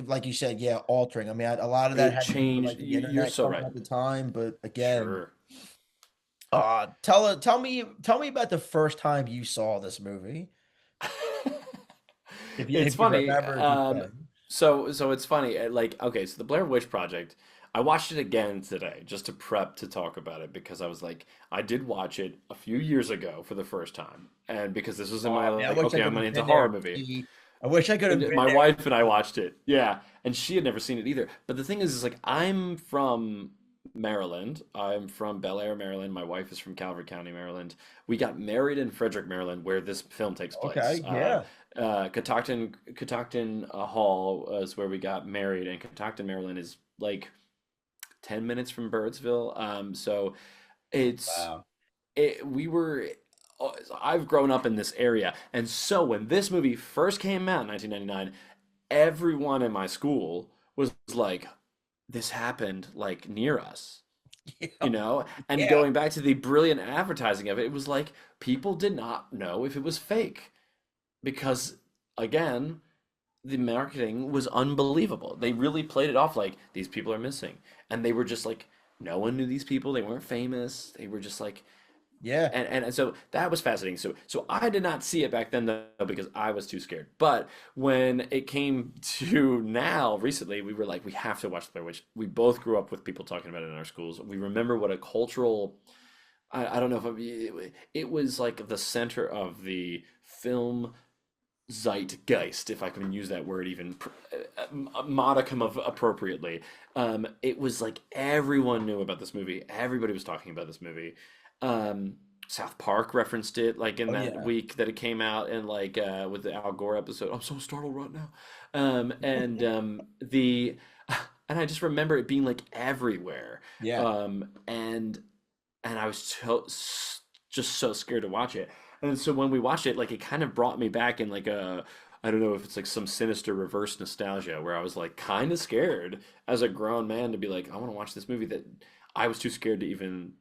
like you said, yeah, altering. I mean, a lot of that It had to do with changed. like the You're internet so coming right. at the time, but again, Sure. tell me about the first time you saw this movie, It's if you funny. remember, if you can. So it's funny. Like, okay, so the Blair Witch Project, I watched it again today just to prep to talk about it, because I was like, I did watch it a few years ago for the first time, and because this was in my Man, I like, wish I okay, could I'm have into been there horror to movie. see. I wish I could have And been my there. wife and I watched it. Yeah, and she had never seen it either. But the thing is like I'm from Maryland. I'm from Bel Air, Maryland. My wife is from Calvert County, Maryland. We got married in Frederick, Maryland, where this film takes place. Okay, yeah, Catoctin Hall is where we got married, and Catoctin, Maryland is like 10 minutes from Birdsville. So it's wow, we were I've grown up in this area, and so when this movie first came out in 1999, everyone in my school was like, this happened like near us, yeah, and yeah, going back to the brilliant advertising of it, it was like people did not know if it was fake, because again, the marketing was unbelievable. They really played it off like these people are missing, and they were just like, no one knew these people, they weren't famous, they were just like, yeah, and so that was fascinating. So I did not see it back then though, because I was too scared. But when it came to now recently, we were like, we have to watch the Blair Witch. We both grew up with people talking about it in our schools. We remember what a cultural, I don't know if it was like the center of the film zeitgeist, if I can use that word even a modicum of appropriately. It was like everyone knew about this movie. Everybody was talking about this movie. Um, South Park referenced it like in oh that yeah, week that it came out, and like with the Al Gore episode. I'm so startled right now. And the and I just remember it being like everywhere. yeah, And I was just so scared to watch it. And so when we watched it, like it kind of brought me back in like a, I don't know if it's like some sinister reverse nostalgia, where I was like kind of scared as a grown man to be like, I want to watch this movie that I was too scared to even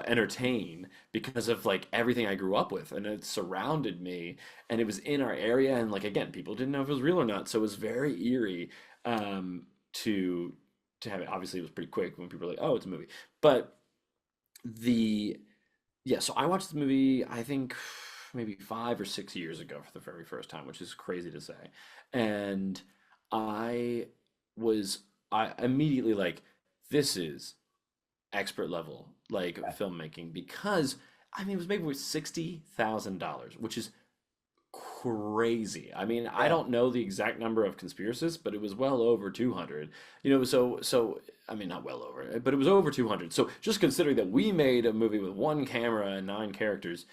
entertain, because of like everything I grew up with, and it surrounded me, and it was in our area, and like again, people didn't know if it was real or not, so it was very eerie to have it. Obviously, it was pretty quick when people were like, "Oh, it's a movie," but the yeah, so I watched the movie, I think maybe 5 or 6 years ago for the very first time, which is crazy to say. And I I immediately like, this is expert level like filmmaking, because I mean it was made with $60,000, which is crazy. I mean, I Yeah. don't know the exact number of conspiracists, but it was well over 200. So I mean, not well over, but it was over 200. So just considering that we made a movie with one camera and nine characters,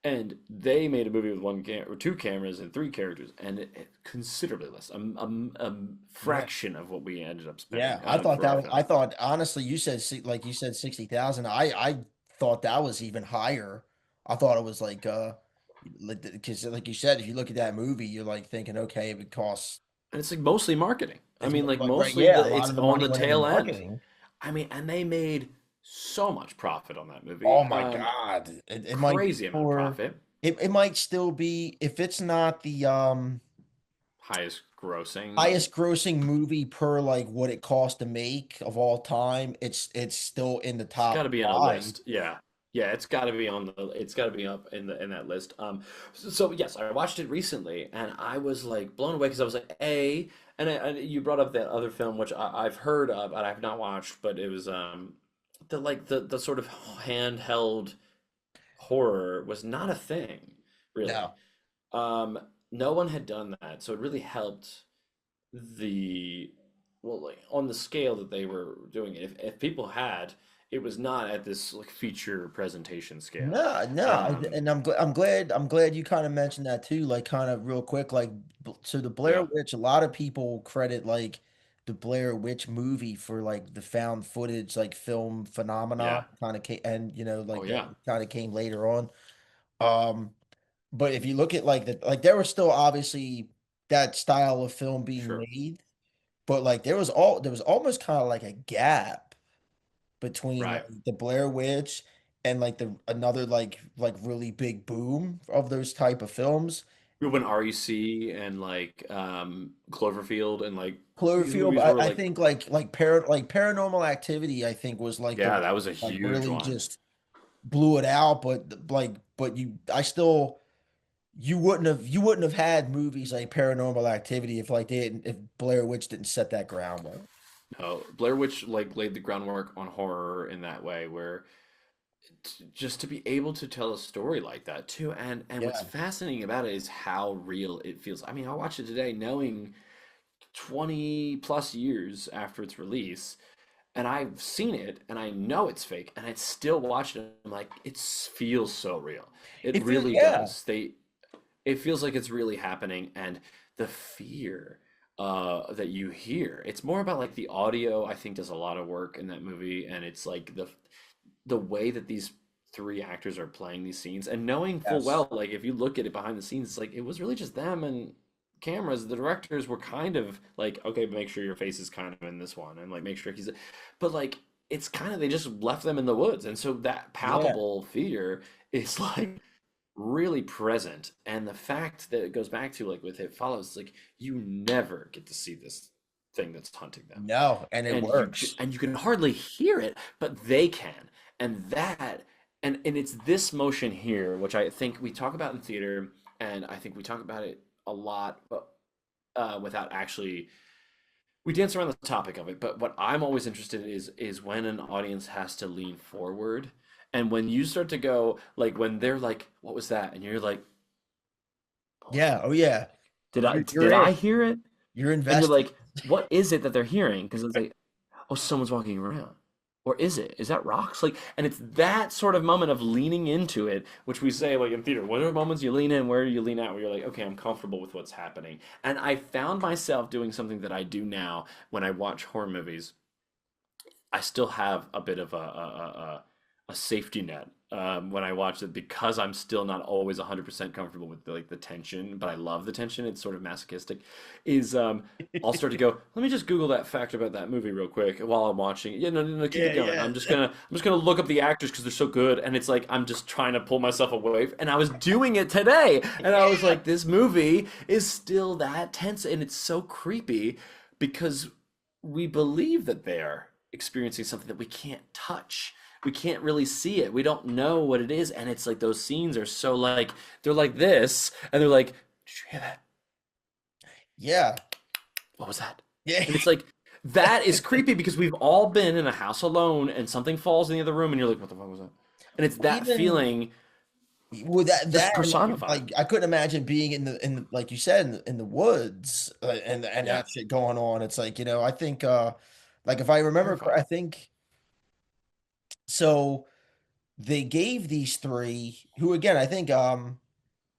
and they made a movie with or two cameras and three characters, and considerably less, a Yeah. fraction of what we ended up spending Yeah, I thought for that our was. I film. thought honestly, you said like you said 60,000. I thought that was even higher. I thought it was like because like you said, if you look at that movie, you're like thinking, okay, it would cost. And it's like mostly marketing. I It's mean, like right. mostly Yeah, a lot it's of the on money the went into tail end. marketing. I mean, and they made so much profit on that movie. Oh my God, it might be Crazy amount of for. profit. It might still be if it's not the Highest grossing. highest grossing movie per like what it cost to make of all time. It's still in the It's got top to be on a five. list. Yeah. Yeah, it's got to be on the it's got to be up in that list. So yes, I watched it recently and I was like blown away because I was like, and you brought up that other film which I've heard of and I've not watched, but it was the sort of handheld horror was not a thing, really. No. Um, no one had done that, so it really helped the well, like on the scale that they were doing it. If people had, it was not at this like feature presentation scale. No, no, Um, and I'm glad you kind of mentioned that too. Like, kind of real quick, like, so the Blair yeah, Witch. A lot of people credit like the Blair Witch movie for like the found footage, like film phenomenon. yeah, Kind of came, and oh like that yeah, kind of came later on. Um, but if you look at like there was still obviously that style of film being sure, made, but like there was almost kind of like a gap between like right. the Blair Witch and like the another like really big boom of those type of films. When REC and like Cloverfield and like these Cloverfield, movies but were I like, think like Paranormal Activity, I think was like the yeah, that was a like huge really one. just blew it out. But you, I still you wouldn't have had movies like Paranormal Activity if like they didn't, if Blair Witch didn't set that groundwork. No, Blair Witch like laid the groundwork on horror in that way, where just to be able to tell a story like that too, and what's Yeah. fascinating about it is how real it feels. I mean, I watched it today, knowing 20 plus years after its release, and I've seen it, and I know it's fake, and I still watch it. And I'm like, it feels so real. It It feels really yeah. does. It feels like it's really happening, and the fear that you hear. It's more about like the audio. I think does a lot of work in that movie, and it's like the way that these three actors are playing these scenes, and knowing full Yes. well, like if you look at it behind the scenes, it's like it was really just them and cameras. The directors were kind of like, okay, make sure your face is kind of in this one, and like make sure but like it's kind of they just left them in the woods, and so that Yeah. palpable fear is like really present. And the fact that it goes back to like with It Follows, like you never get to see this thing that's hunting them, No, and it works. and you can hardly hear it, but they can. And that and it's this motion here, which I think we talk about in theater, and I think we talk about it a lot, but without actually we dance around the topic of it. But what I'm always interested in is when an audience has to lean forward, and when you start to go like when they're like, "What was that?" and you're like, "Oh, Yeah. Oh yeah. You're did I in. hear it?" You're And you're invested. like, "What is it that they're hearing?" Because it's like, "Oh, someone's walking around." Or is it? Is that rocks? Like, and it's that sort of moment of leaning into it, which we say like in theater. What are moments you lean in? Where you lean out? Where you're like, okay, I'm comfortable with what's happening. And I found myself doing something that I do now when I watch horror movies. I still have a bit of a safety net when I watch it because I'm still not always 100% comfortable with like the tension, but I love the tension. It's sort of masochistic. Is I'll start to go. Let me just Google that fact about that movie real quick while I'm watching. Yeah, no, no, no, keep Yeah, it going. yeah. I'm just gonna look up the actors because they're so good, and it's like I'm just trying to pull myself away. And I was doing it today, and I was Yeah. like, this movie is still that tense, and it's so creepy because we believe that they're experiencing something that we can't touch. We can't really see it. We don't know what it is. And it's like those scenes are so like, they're like this, and they're like, did you hear that? Yeah. What was that? Yeah. And it's like, that is creepy because we've all been in a house alone and something falls in the other room and you're like, what the fuck was that? And it's Well, that even feeling. Well, Just and personified. like I couldn't imagine being in the like you said in the woods and Yeah, that shit going on. It's like, I think like if I remember terrifying. I think so they gave these three who again I think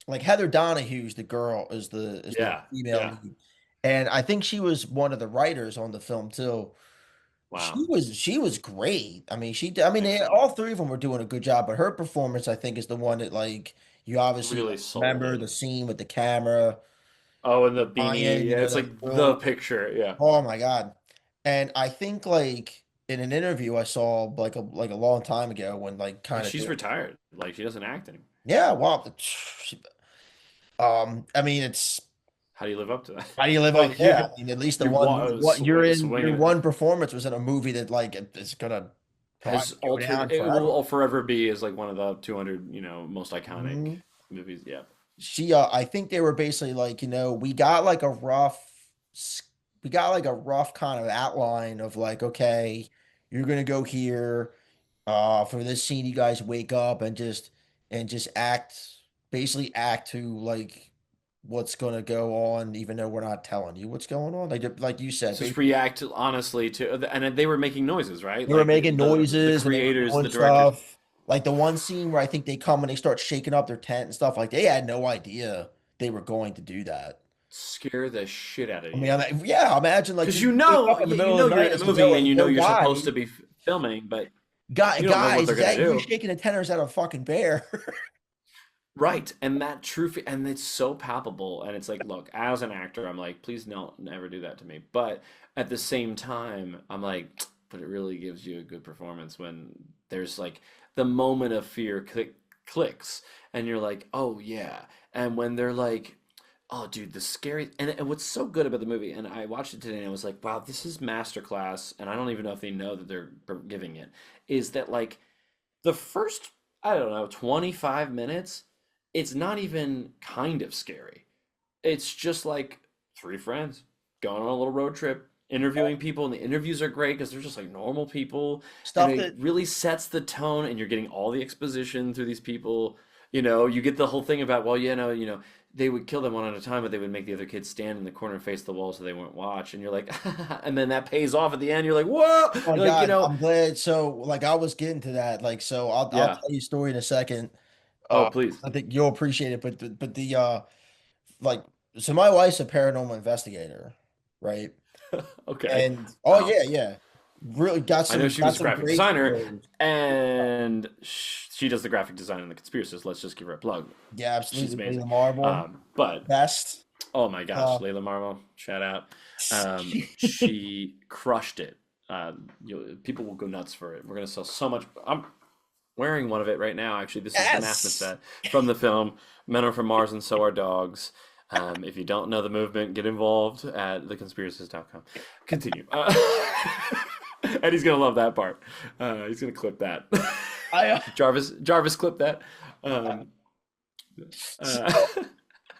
like Heather Donahue's the girl is the Yeah, female yeah. lead. And I think she was one of the writers on the film too. Wow, She was great. I mean, excellent. all three of them were doing a good job, but her performance, I think, is the one that like you obviously Really sold remember it. the scene with the camera, Oh, and the Ryan, beanie. Yeah, it's the like the full. picture. Yeah. Oh my God! And I think like in an interview I saw like a long time ago when like And kind of she's retired. Like she doesn't act anymore. yeah, wow. I mean, it's How do you live up to that? how do you live up? Like Yeah, I mean, at least the one what you're in your swinging it. one performance was in a movie that like is gonna probably Has go altered. down It will forever. all forever be as like one of the 200, most iconic Mhm. movies. Yeah. I think they were basically like, we got like a s- we got like a rough kind of outline of like, okay, you're gonna go here. For this scene, you guys wake up and just basically act to like what's gonna go on, even though we're not telling you what's going on. Like you said, Just basically react honestly to, and they were making noises, right? they were Like making the noises and they were creators, doing the directors stuff. Like the one scene where I think they come and they start shaking up their tent and stuff, like they had no idea they were going to do that. scare the shit out of I mean, you. yeah, imagine like Because you wake up in the you middle of know the you're night in a as a movie and you know yo you're supposed guy, to be filming, but guy you don't know what guys, they're is gonna that you do. shaking the tenors out of a fucking bear? Right. And that and it's so palpable. And it's like, look, as an actor, I'm like, please don't never do that to me. But at the same time, I'm like, but it really gives you a good performance when there's like the moment of fear clicks and you're like, oh yeah. And when they're like, oh dude, the scary and what's so good about the movie, and I watched it today and I was like, wow, this is masterclass, and I don't even know if they know that they're giving it, is that like the first, I don't know, 25 minutes, it's not even kind of scary. It's just like three friends going on a little road trip, interviewing people, and the interviews are great because they're just like normal people, and Stuff it that really sets the tone, and you're getting all the exposition through these people. You get the whole thing about, well, they would kill them one at a time, but they would make the other kids stand in the corner and face the wall so they wouldn't watch. And you're like, and then that pays off at the end. You're like, whoa! oh my You're like, God, I'm glad. So, like, I was getting to that. Like, so I'll yeah. tell you a story in a second. Oh, Uh, please. I think you'll appreciate it. But the like, so my wife's a paranormal investigator, right? Okay. And oh Wow. yeah, yeah, really I know she got was a some graphic great designer, stories. and she does the graphic design in the Conspiracists. Let's just give her a plug. Yeah, She's absolutely. amazing. Layla Marble, But best. oh my gosh, Uh, Layla Marmo, shout out. She crushed it. People will go nuts for it. We're gonna sell so much. I'm wearing one of it right now. Actually, this is the NASA yes. set from the film Men Are From Mars and So Are Dogs. If you don't know the movement, get involved at theconspiracists.com. Continue. And he's gonna love that part. He's gonna clip that. I Jarvis clip that. Um, uh, so,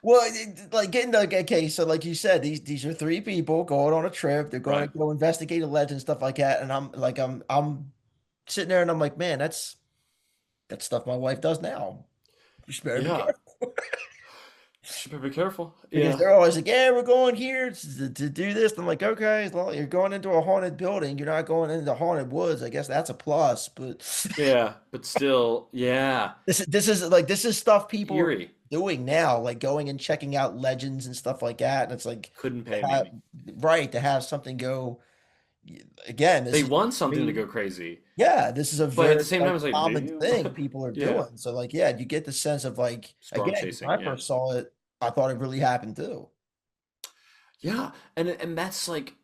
well, like getting like okay, so like you said, these are three people going on a trip. They're going right. to go investigate a legend, stuff like that. And I'm sitting there and I'm like, man, that's stuff my wife does now. You should better be Yeah. careful. Should be careful. Because Yeah. they're always like, yeah, we're going here to do this. I'm like, okay, as long as you're going into a haunted building, you're not going into haunted woods. I guess that's a plus. But Yeah. But still, yeah. this is stuff people are Eerie. doing now, like going and checking out legends and stuff like that. And it's like Couldn't to pay have me. right to have something go again. They This is want something to very go crazy. yeah, this is a But at very the same time, like it's like, do common you? thing people are Yeah. doing. So like yeah, you get the sense of like Storm again, when chasing. I Yeah. first saw it, I thought it really happened too. Yeah. And that's like,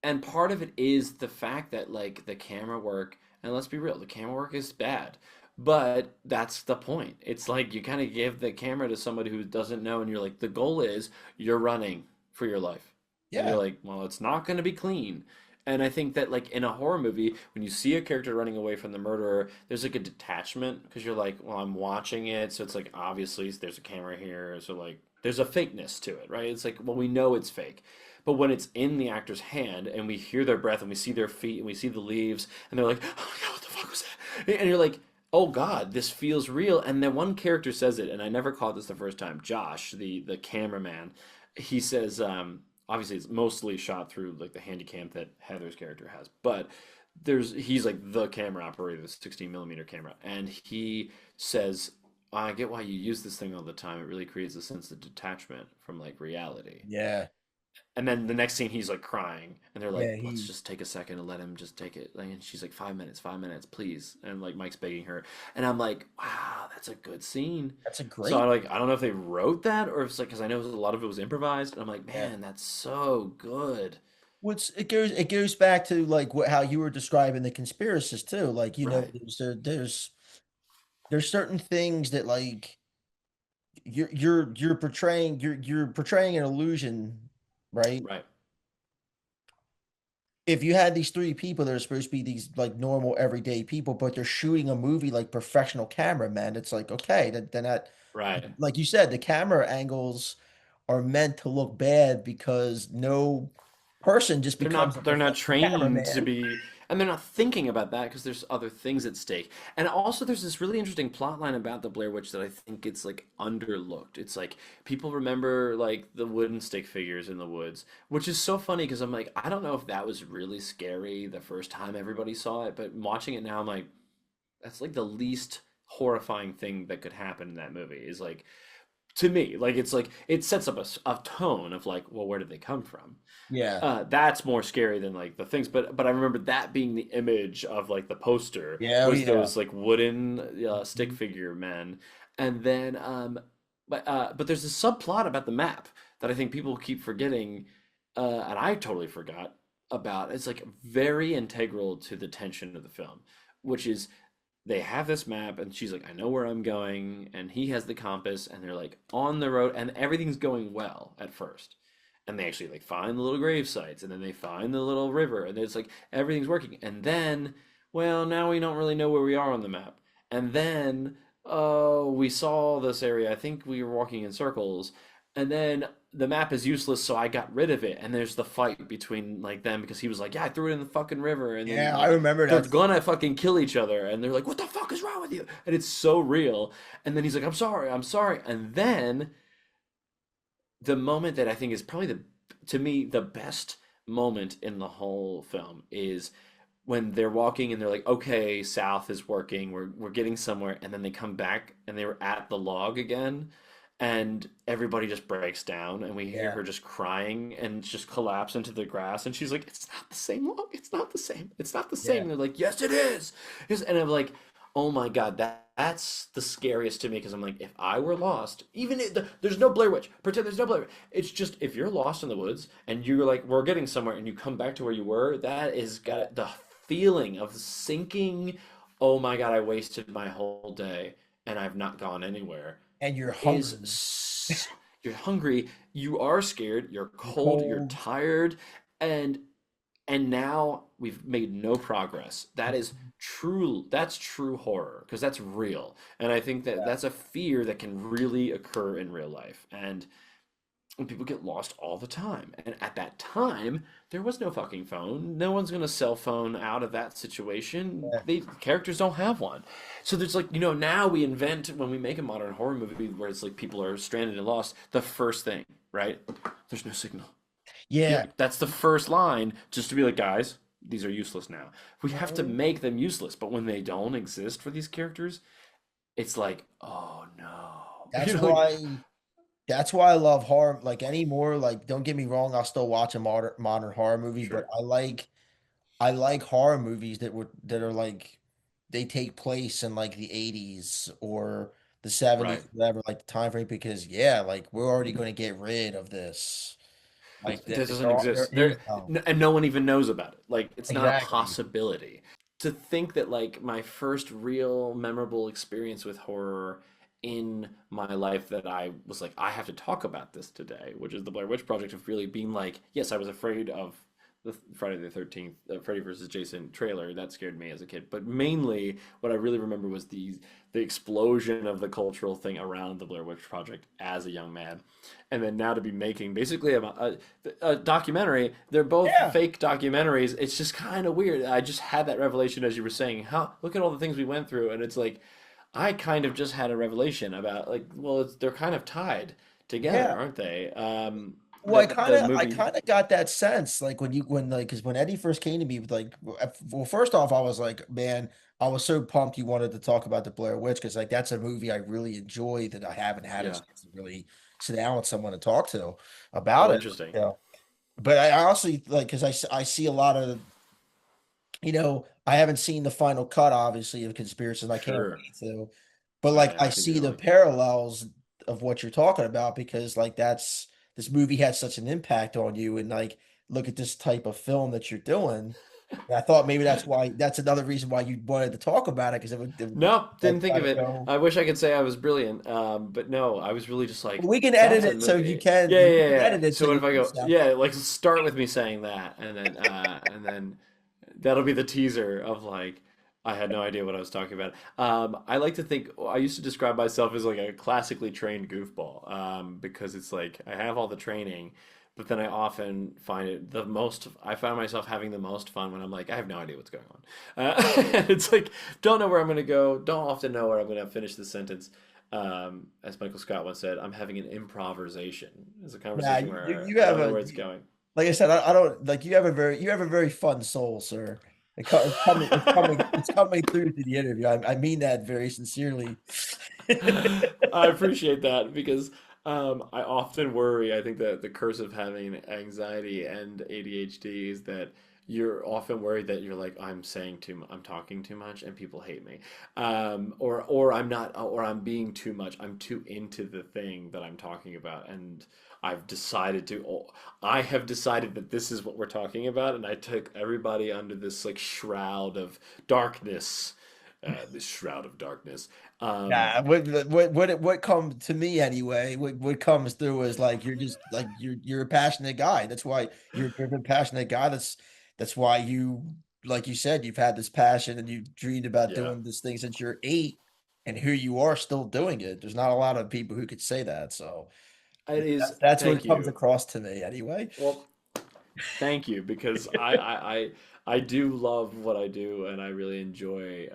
and part of it is the fact that like the camera work, and let's be real, the camera work is bad. But that's the point. It's like you kind of give the camera to somebody who doesn't know, and you're like, the goal is you're running for your life. And you're Yeah. like, well, it's not going to be clean. And I think that like in a horror movie, when you see a character running away from the murderer, there's like a detachment because you're like, well, I'm watching it, so it's like obviously there's a camera here, so like there's a fakeness to it, right? It's like, well, we know it's fake. But when it's in the actor's hand and we hear their breath and we see their feet and we see the leaves and they're like, oh my God, what the fuck was that? And you're like, oh God, this feels real. And then one character says it, and I never caught this the first time. Josh, the cameraman, he says, obviously it's mostly shot through like the handy cam that Heather's character has, but he's like the camera operator, the 16 millimeter camera, and he says, I get why you use this thing all the time. It really creates a sense of detachment from like reality. Yeah. And then the next scene, he's like crying, and they're like, Yeah, "Let's he just take a second and let him just take it." Like, and she's like, 5 minutes, please." And like Mike's begging her, and I'm like, "Wow, that's a good scene." that's a So great. I don't know if they wrote that or if it's like because I know a lot of it was improvised, and I'm like, Yeah. "Man, that's so good." What's it goes back to like how you were describing the conspiracists too. Like, Right, there's certain things that like you're portraying an illusion, right? right, If you had these three people that are supposed to be these like normal everyday people, but they're shooting a movie like professional cameramen, it's like okay, then that, right. like you said, the camera angles are meant to look bad because no person just becomes a They're not professional trained to cameraman. be, and they're not thinking about that because there's other things at stake. And also there's this really interesting plot line about the Blair Witch that I think it's like underlooked. It's like people remember like the wooden stick figures in the woods, which is so funny because I'm like, I don't know if that was really scary the first time everybody saw it, but watching it now, I'm like, that's like the least horrifying thing that could happen in that movie is like to me, like it's like it sets up a tone of like, well, where did they come from? Yeah. That's more scary than like the things. But I remember that being the image of like the poster Yeah, oh was yeah. those like wooden stick Mhm. figure men, and then but there's a subplot about the map that I think people keep forgetting, and I totally forgot about. It's like very integral to the tension of the film, which is they have this map and she's like, I know where I'm going, and he has the compass, and they're like on the road and everything's going well at first, and they actually like find the little grave sites, and then they find the little river, and it's like everything's working, and then well, now we don't really know where we are on the map, and then oh, we saw this area, I think we were walking in circles, and then the map is useless, so I got rid of it, and there's the fight between like them because he was like, yeah, I threw it in the fucking river, and then Yeah, I like remember they're that scene. gonna fucking kill each other, and they're like, what the fuck is wrong with you, and it's so real, and then he's like, I'm sorry, and then the moment that I think is probably the to me the best moment in the whole film is when they're walking and they're like, okay, south is working, we're getting somewhere, and then they come back and they were at the log again, and everybody just breaks down, and we hear Yeah. her just crying and just collapse into the grass, and she's like, it's not the same log, it's not the same, it's not the same. Yeah. And they're like, yes, it is. Yes, and I'm like, oh my God, that's the scariest to me because I'm like, if I were lost, even if there's no Blair Witch, pretend there's no Blair Witch. It's just if you're lost in the woods and you're like, we're getting somewhere, and you come back to where you were, that is Yeah. got the feeling of sinking. Oh my God, I wasted my whole day and I've not gone anywhere. And you're hungry. Is you're hungry, you are scared, you're You're cold, you're cold. tired, and now we've made no progress. That is true. That's true horror because that's real. And I think that Yeah. that's a fear that can really occur in real life. And people get lost all the time. And at that time, there was no fucking phone. No one's gonna cell phone out of that situation. Yeah. They characters don't have one. So there's like, now we invent when we make a modern horror movie where it's like people are stranded and lost, the first thing, right? There's no signal. Yeah. That's the first line, just to be like, guys, these are useless now. We have to Mhm. make them useless, but when they don't exist for these characters, it's like, oh no. That's Like, why That's why I love horror. Like anymore, like don't get me wrong, I'll still watch a modern horror movie, but sure, I like horror movies that are like they take place in like the 80s or the right. 70s, whatever, like the time frame, because yeah, like we're already going to get rid of this. Like That there doesn't are, there exist. is no. And no one even knows about it. Like, it's not a Exactly. possibility. To think that like my first real memorable experience with horror in my life that I was like, I have to talk about this today, which is the Blair Witch Project, of really being like, yes, I was afraid of the Friday the 13th, Freddy versus Jason trailer. That scared me as a kid. But mainly, what I really remember was the explosion of the cultural thing around the Blair Witch Project as a young man, and then now to be making basically a documentary. They're both Yeah. fake documentaries. It's just kind of weird. I just had that revelation as you were saying. How look at all the things we went through, and it's like I kind of just had a revelation about like, well, they're kind of tied together, Yeah. aren't they? Well, The I movie, kind of got that sense, like because when Eddie first came to me with like, well, first off, I was like, man, I was so pumped you wanted to talk about the Blair Witch because like that's a movie I really enjoy that I haven't had a yeah. chance to really sit down with someone to talk to about Oh, it. interesting. Yeah, but I honestly like because I see a lot of I haven't seen the final cut obviously of Conspiracy, and I can't Sure. wait to, but like I I think you're see the going. parallels of what you're talking about because like this movie had such an impact on you and like look at this type of film that you're doing. And I thought maybe that's another reason why you wanted to talk about it because it would Nope, like didn't think kind of of it. go. I wish I could say I was brilliant, but no, I was really just like, We can edit that's a it so movie. you Yeah, can yeah. edit it so So what you if I can go, sound yeah, like start with me saying that, and then that'll be the teaser of like, I had no idea what I was talking about. I like to think I used to describe myself as like a classically trained goofball, because it's like I have all the training, but then I often find it the most. I find myself having the most fun when I'm like, I have no idea what's going on. It's like don't know where I'm going to go. Don't often know where I'm going to finish the sentence. As Michael Scott once said, I'm having an improvisation. It's a nah, conversation where you I have don't know a where it's going. like I said, I don't like you have a very fun soul, sir. It's coming through to the interview. I mean that very sincerely. I appreciate that because I often worry. I think that the curse of having anxiety and ADHD is that you're often worried that you're like I'm talking too much, and people hate me, or I'm not, or I'm being too much. I'm too into the thing that I'm talking about, and I've decided to. I have decided that this is what we're talking about, and I took everybody under this like shroud of darkness, this shroud of darkness. Um, Nah, what comes to me anyway? What comes through is like you're just like you're a passionate guy. That's why you're a driven, passionate guy. That's why you like you said you've had this passion and you've dreamed about yeah, doing this thing since you're 8, and here you are still doing it. There's not a lot of people who could say that. So it is. that's what Thank comes you. across to me anyway. Well, thank you because I do love what I do, and I really enjoy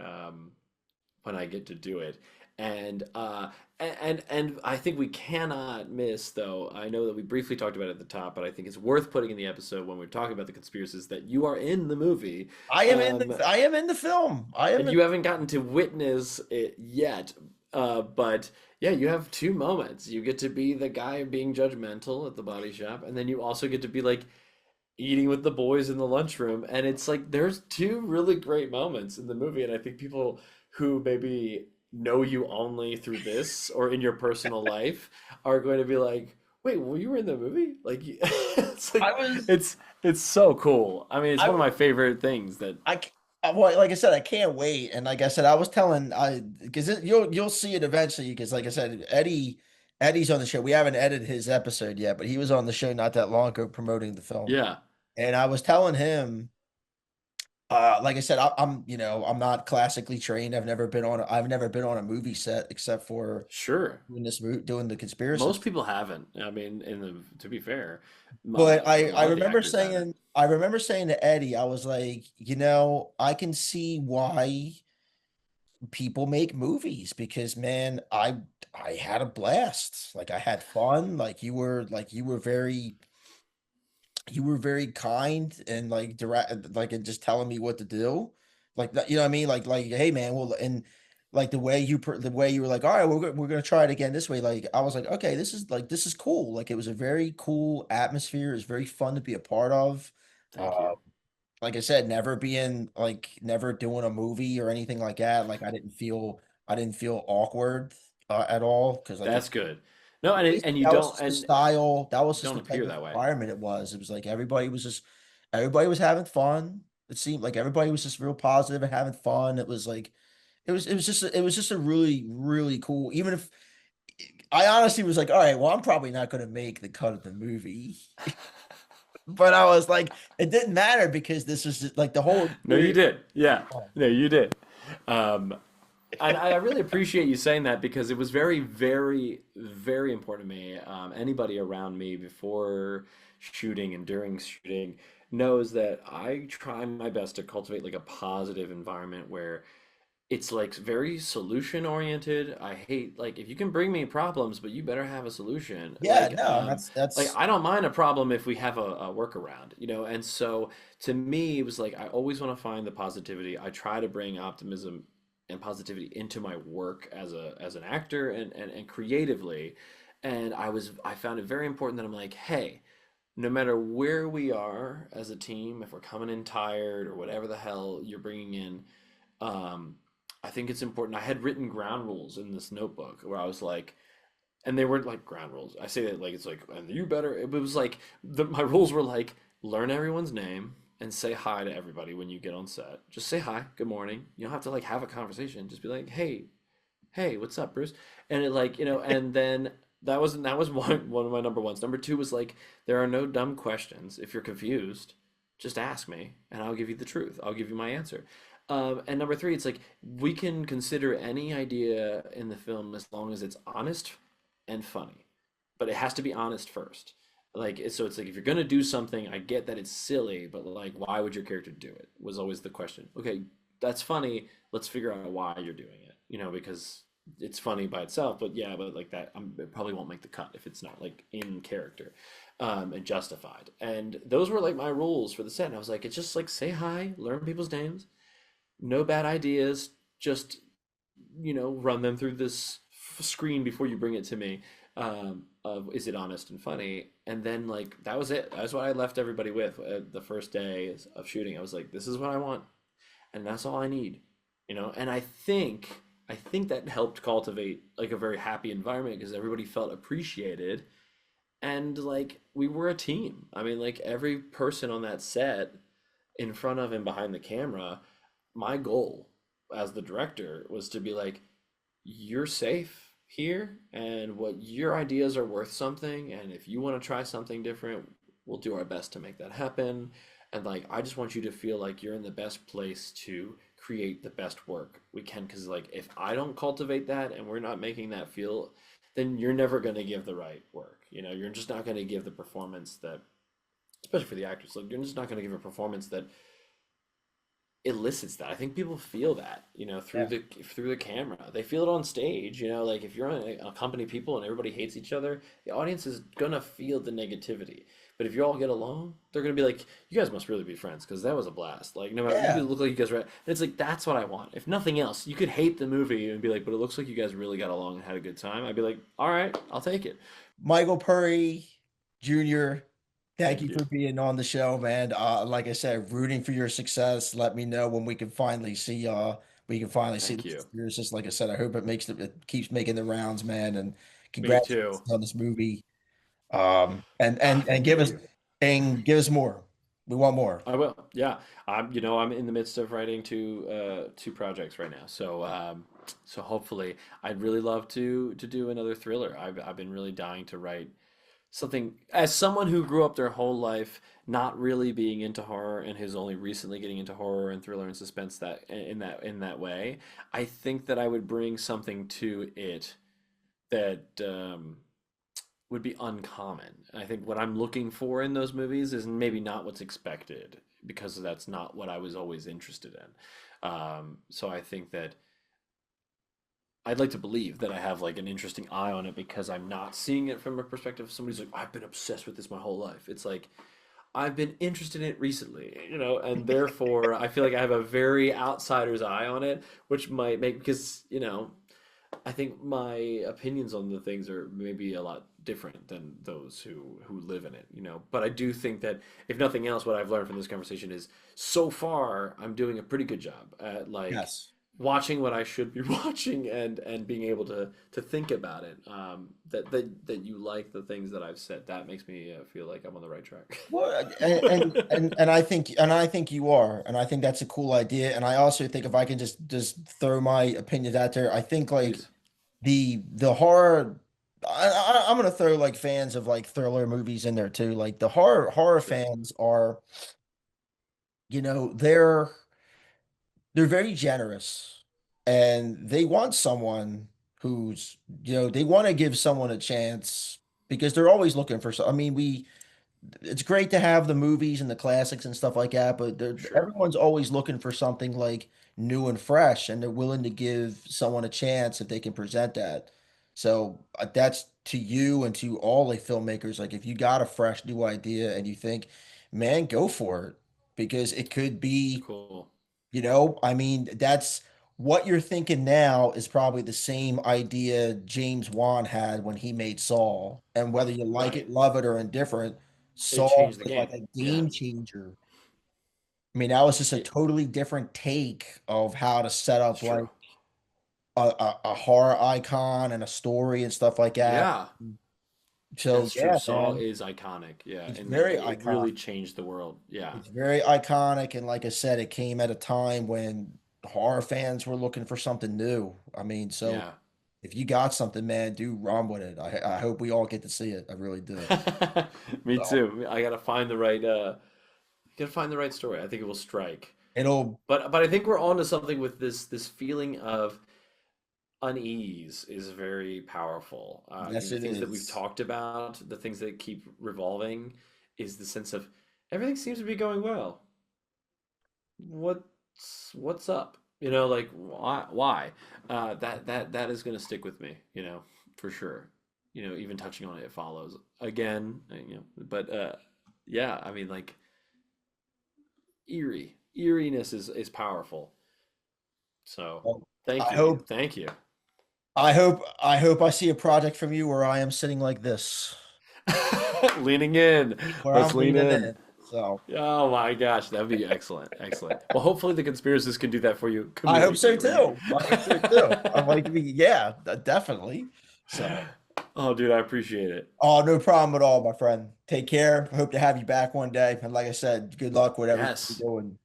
when I get to do it. And and I think we cannot miss though. I know that we briefly talked about it at the top, but I think it's worth putting in the episode when we're talking about the conspiracies that you are in the movie. Um, I am in the film. I am and in, you haven't gotten to witness it yet. But yeah, you have two moments. You get to be the guy being judgmental at the body shop, and then you also get to be like eating with the boys in the lunchroom. And it's like there's two really great moments in the movie, and I think people who maybe know you only through this or in your personal life are going to be like, "Wait, well, you were in the movie?" Like, it's I like was it's so cool. I mean, it's one I of my favorite things that. well, like I said, I can't wait. And like I said, I was telling because you'll see it eventually. Because like I said, Eddie's on the show. We haven't edited his episode yet, but he was on the show not that long ago promoting the film. Yeah, And I was telling him, like I said, I'm I'm not classically trained. I've never been on a movie set except for sure. doing the conspiracies. Most people haven't. I mean, in the to be fair, But a lot of the actors haven't. I remember saying to Eddie, I was like, I can see why people make movies because man, I had a blast. Like I had fun. Like you were very kind and like direct like and just telling me what to do. Like you know what I mean? Like hey man, well and like the way you were like, all right, we're gonna try it again this way. Like I was like, okay, this is cool. Like it was a very cool atmosphere. It was very fun to be a part of. Thank Uh, you. like I said, never doing a movie or anything like that. Like I didn't feel awkward at all because like That's good. No, and you that was don't just the style. That was just don't the type appear of that way. environment it was. It was like everybody was having fun. It seemed like everybody was just real positive and having fun. It was like it was just a really cool. Even if I honestly was like, all right, well, I'm probably not going to make the cut of the movie. But I was like, it didn't matter because this was just, like the whole No, you experience. did. Yeah. No, you did. Um, and I really appreciate you saying that because it was very, very, very important to me. Anybody around me before shooting and during shooting knows that I try my best to cultivate like a positive environment where it's like very solution oriented. I hate like if you can bring me problems, but you better have a solution. Yeah, no, and that's Like I don't mind a problem if we have a workaround, you know. And so to me, it was like I always want to find the positivity. I try to bring optimism and positivity into my work as an actor and creatively. And I found it very important that I'm like, hey, no matter where we are as a team, if we're coming in tired or whatever the hell you're bringing in, um, I think it's important. I had written ground rules in this notebook where I was like, and they weren't like ground rules. I say that like it's like, and you better. It was like my rules were like, learn everyone's name and say hi to everybody when you get on set. Just say hi, good morning. You don't have to like have a conversation. Just be like, hey, what's up, Bruce? And it like, you know, and then that was one of my number ones. Number two was like, there are no dumb questions. If you're confused, just ask me and I'll give you the truth. I'll give you my answer. And number three, it's like we can consider any idea in the film as long as it's honest and funny, but it has to be honest first. Like so, it's like if you're gonna do something, I get that it's silly, but like, why would your character do it? Was always the question. Okay, that's funny. Let's figure out why you're doing it. You know, because it's funny by itself, but yeah, but like that, it probably won't make the cut if it's not like in character, and justified. And those were like my rules for the set. And I was like, it's just like say hi, learn people's names, no bad ideas, just run them through this screen before you bring it to me. Of is it honest and funny, and then like that was it. That's what I left everybody with the first day of shooting. I was like, this is what I want, and that's all I need, And I think that helped cultivate like a very happy environment because everybody felt appreciated, and like we were a team. I mean, like every person on that set, in front of and behind the camera, my goal as the director was to be like, you're safe here, and what your ideas are worth something, and if you want to try something different, we'll do our best to make that happen. And like, I just want you to feel like you're in the best place to create the best work we can, because like if I don't cultivate that and we're not making that feel, then you're never going to give the right work. You're just not going to give the performance that, especially for the actors, like you're just not going to give a performance that elicits that. I think people feel that, through yeah. the camera. They feel it on stage, like if you're on a company of people and everybody hates each other, the audience is gonna feel the negativity. But if you all get along, they're gonna be like, you guys must really be friends because that was a blast. Like no matter you Yeah. could look like you guys were and it's like that's what I want. If nothing else, you could hate the movie and be like, but it looks like you guys really got along and had a good time. I'd be like, all right, I'll take it. Michael Purry Jr., thank Thank you you. for being on the show, man. Like I said, rooting for your success. Let me know when we can finally see the Thank you. Conspiracists. Like I said, I hope it keeps making the rounds, man. And Me congratulations too. on this movie. And Ah, and thank you. give us more. We want more. I will. Yeah, I'm in the midst of writing two projects right now. So hopefully, I'd really love to do another thriller. I've been really dying to write something. As someone who grew up their whole life not really being into horror and who's only recently getting into horror and thriller and suspense that in that way, I think that I would bring something to it that would be uncommon. I think what I'm looking for in those movies is maybe not what's expected because that's not what I was always interested in. So I think that I'd like to believe that I have like an interesting eye on it because I'm not seeing it from a perspective of somebody's like, I've been obsessed with this my whole life. It's like, I've been interested in it recently, and therefore I feel like I have a very outsider's eye on it, which might make, because, I think my opinions on the things are maybe a lot different than those who live in it. But I do think that if nothing else, what I've learned from this conversation is so far I'm doing a pretty good job at like Yes. watching what I should be watching and being able to think about it. That you like the things that I've said, that makes me feel like I'm on the right track. Well, and I think you are, and I think that's a cool idea. And I also think if I can just throw my opinions out there, I think like Please. the horror I'm gonna throw like fans of like thriller movies in there too. Like the horror Sure. fans are, they're very generous, and they want someone who's, they want to give someone a chance because they're always looking for I mean, it's great to have the movies and the classics and stuff like that, but Sure. everyone's always looking for something like new and fresh, and they're willing to give someone a chance if they can present that. So that's to you and to all the filmmakers. Like, if you got a fresh new idea and you think, man, go for it, because it could be, Cool. I mean, that's what you're thinking now is probably the same idea James Wan had when he made Saul. And whether you like it, Right. love it, or indifferent, It Saul changed the was like game. a Yeah. game changer. I mean, that was just a It, totally different take of how to set it's up like true. a horror icon and a story and stuff like that. Yeah. So That's true. yeah, Saw man, is iconic. Yeah. it's And very it iconic. really changed the world. Yeah. It's very iconic, and like I said, it came at a time when horror fans were looking for something new. I mean, so Yeah. if you got something, man, do run with it. I hope we all get to see it. I really do. Me So too. I gotta find the right story. I think it will strike. it'll, But I think we're on to something with this feeling of unease is very powerful. yes, The it things that we've is. talked about, the things that keep revolving, is the sense of everything seems to be going well. What's up? Like why? That is going to stick with me. For sure. Even touching on it, it follows again. But yeah, I mean, like eeriness is powerful. So Well, thank I you, hope, thank you. I see a project from you where I am sitting like this, Leaning in. where Let's I'm lean leaning in. in. So Oh my gosh, that'd be excellent. Excellent. Well, hopefully the conspiracists can do that for you I hope so comedically. too. I hope so too. I'm like, yeah, definitely. So. Oh, dude, I appreciate it. Oh, no problem at all, my friend. Take care. Hope to have you back one day. And like I said, good luck with everything Yes. you're doing.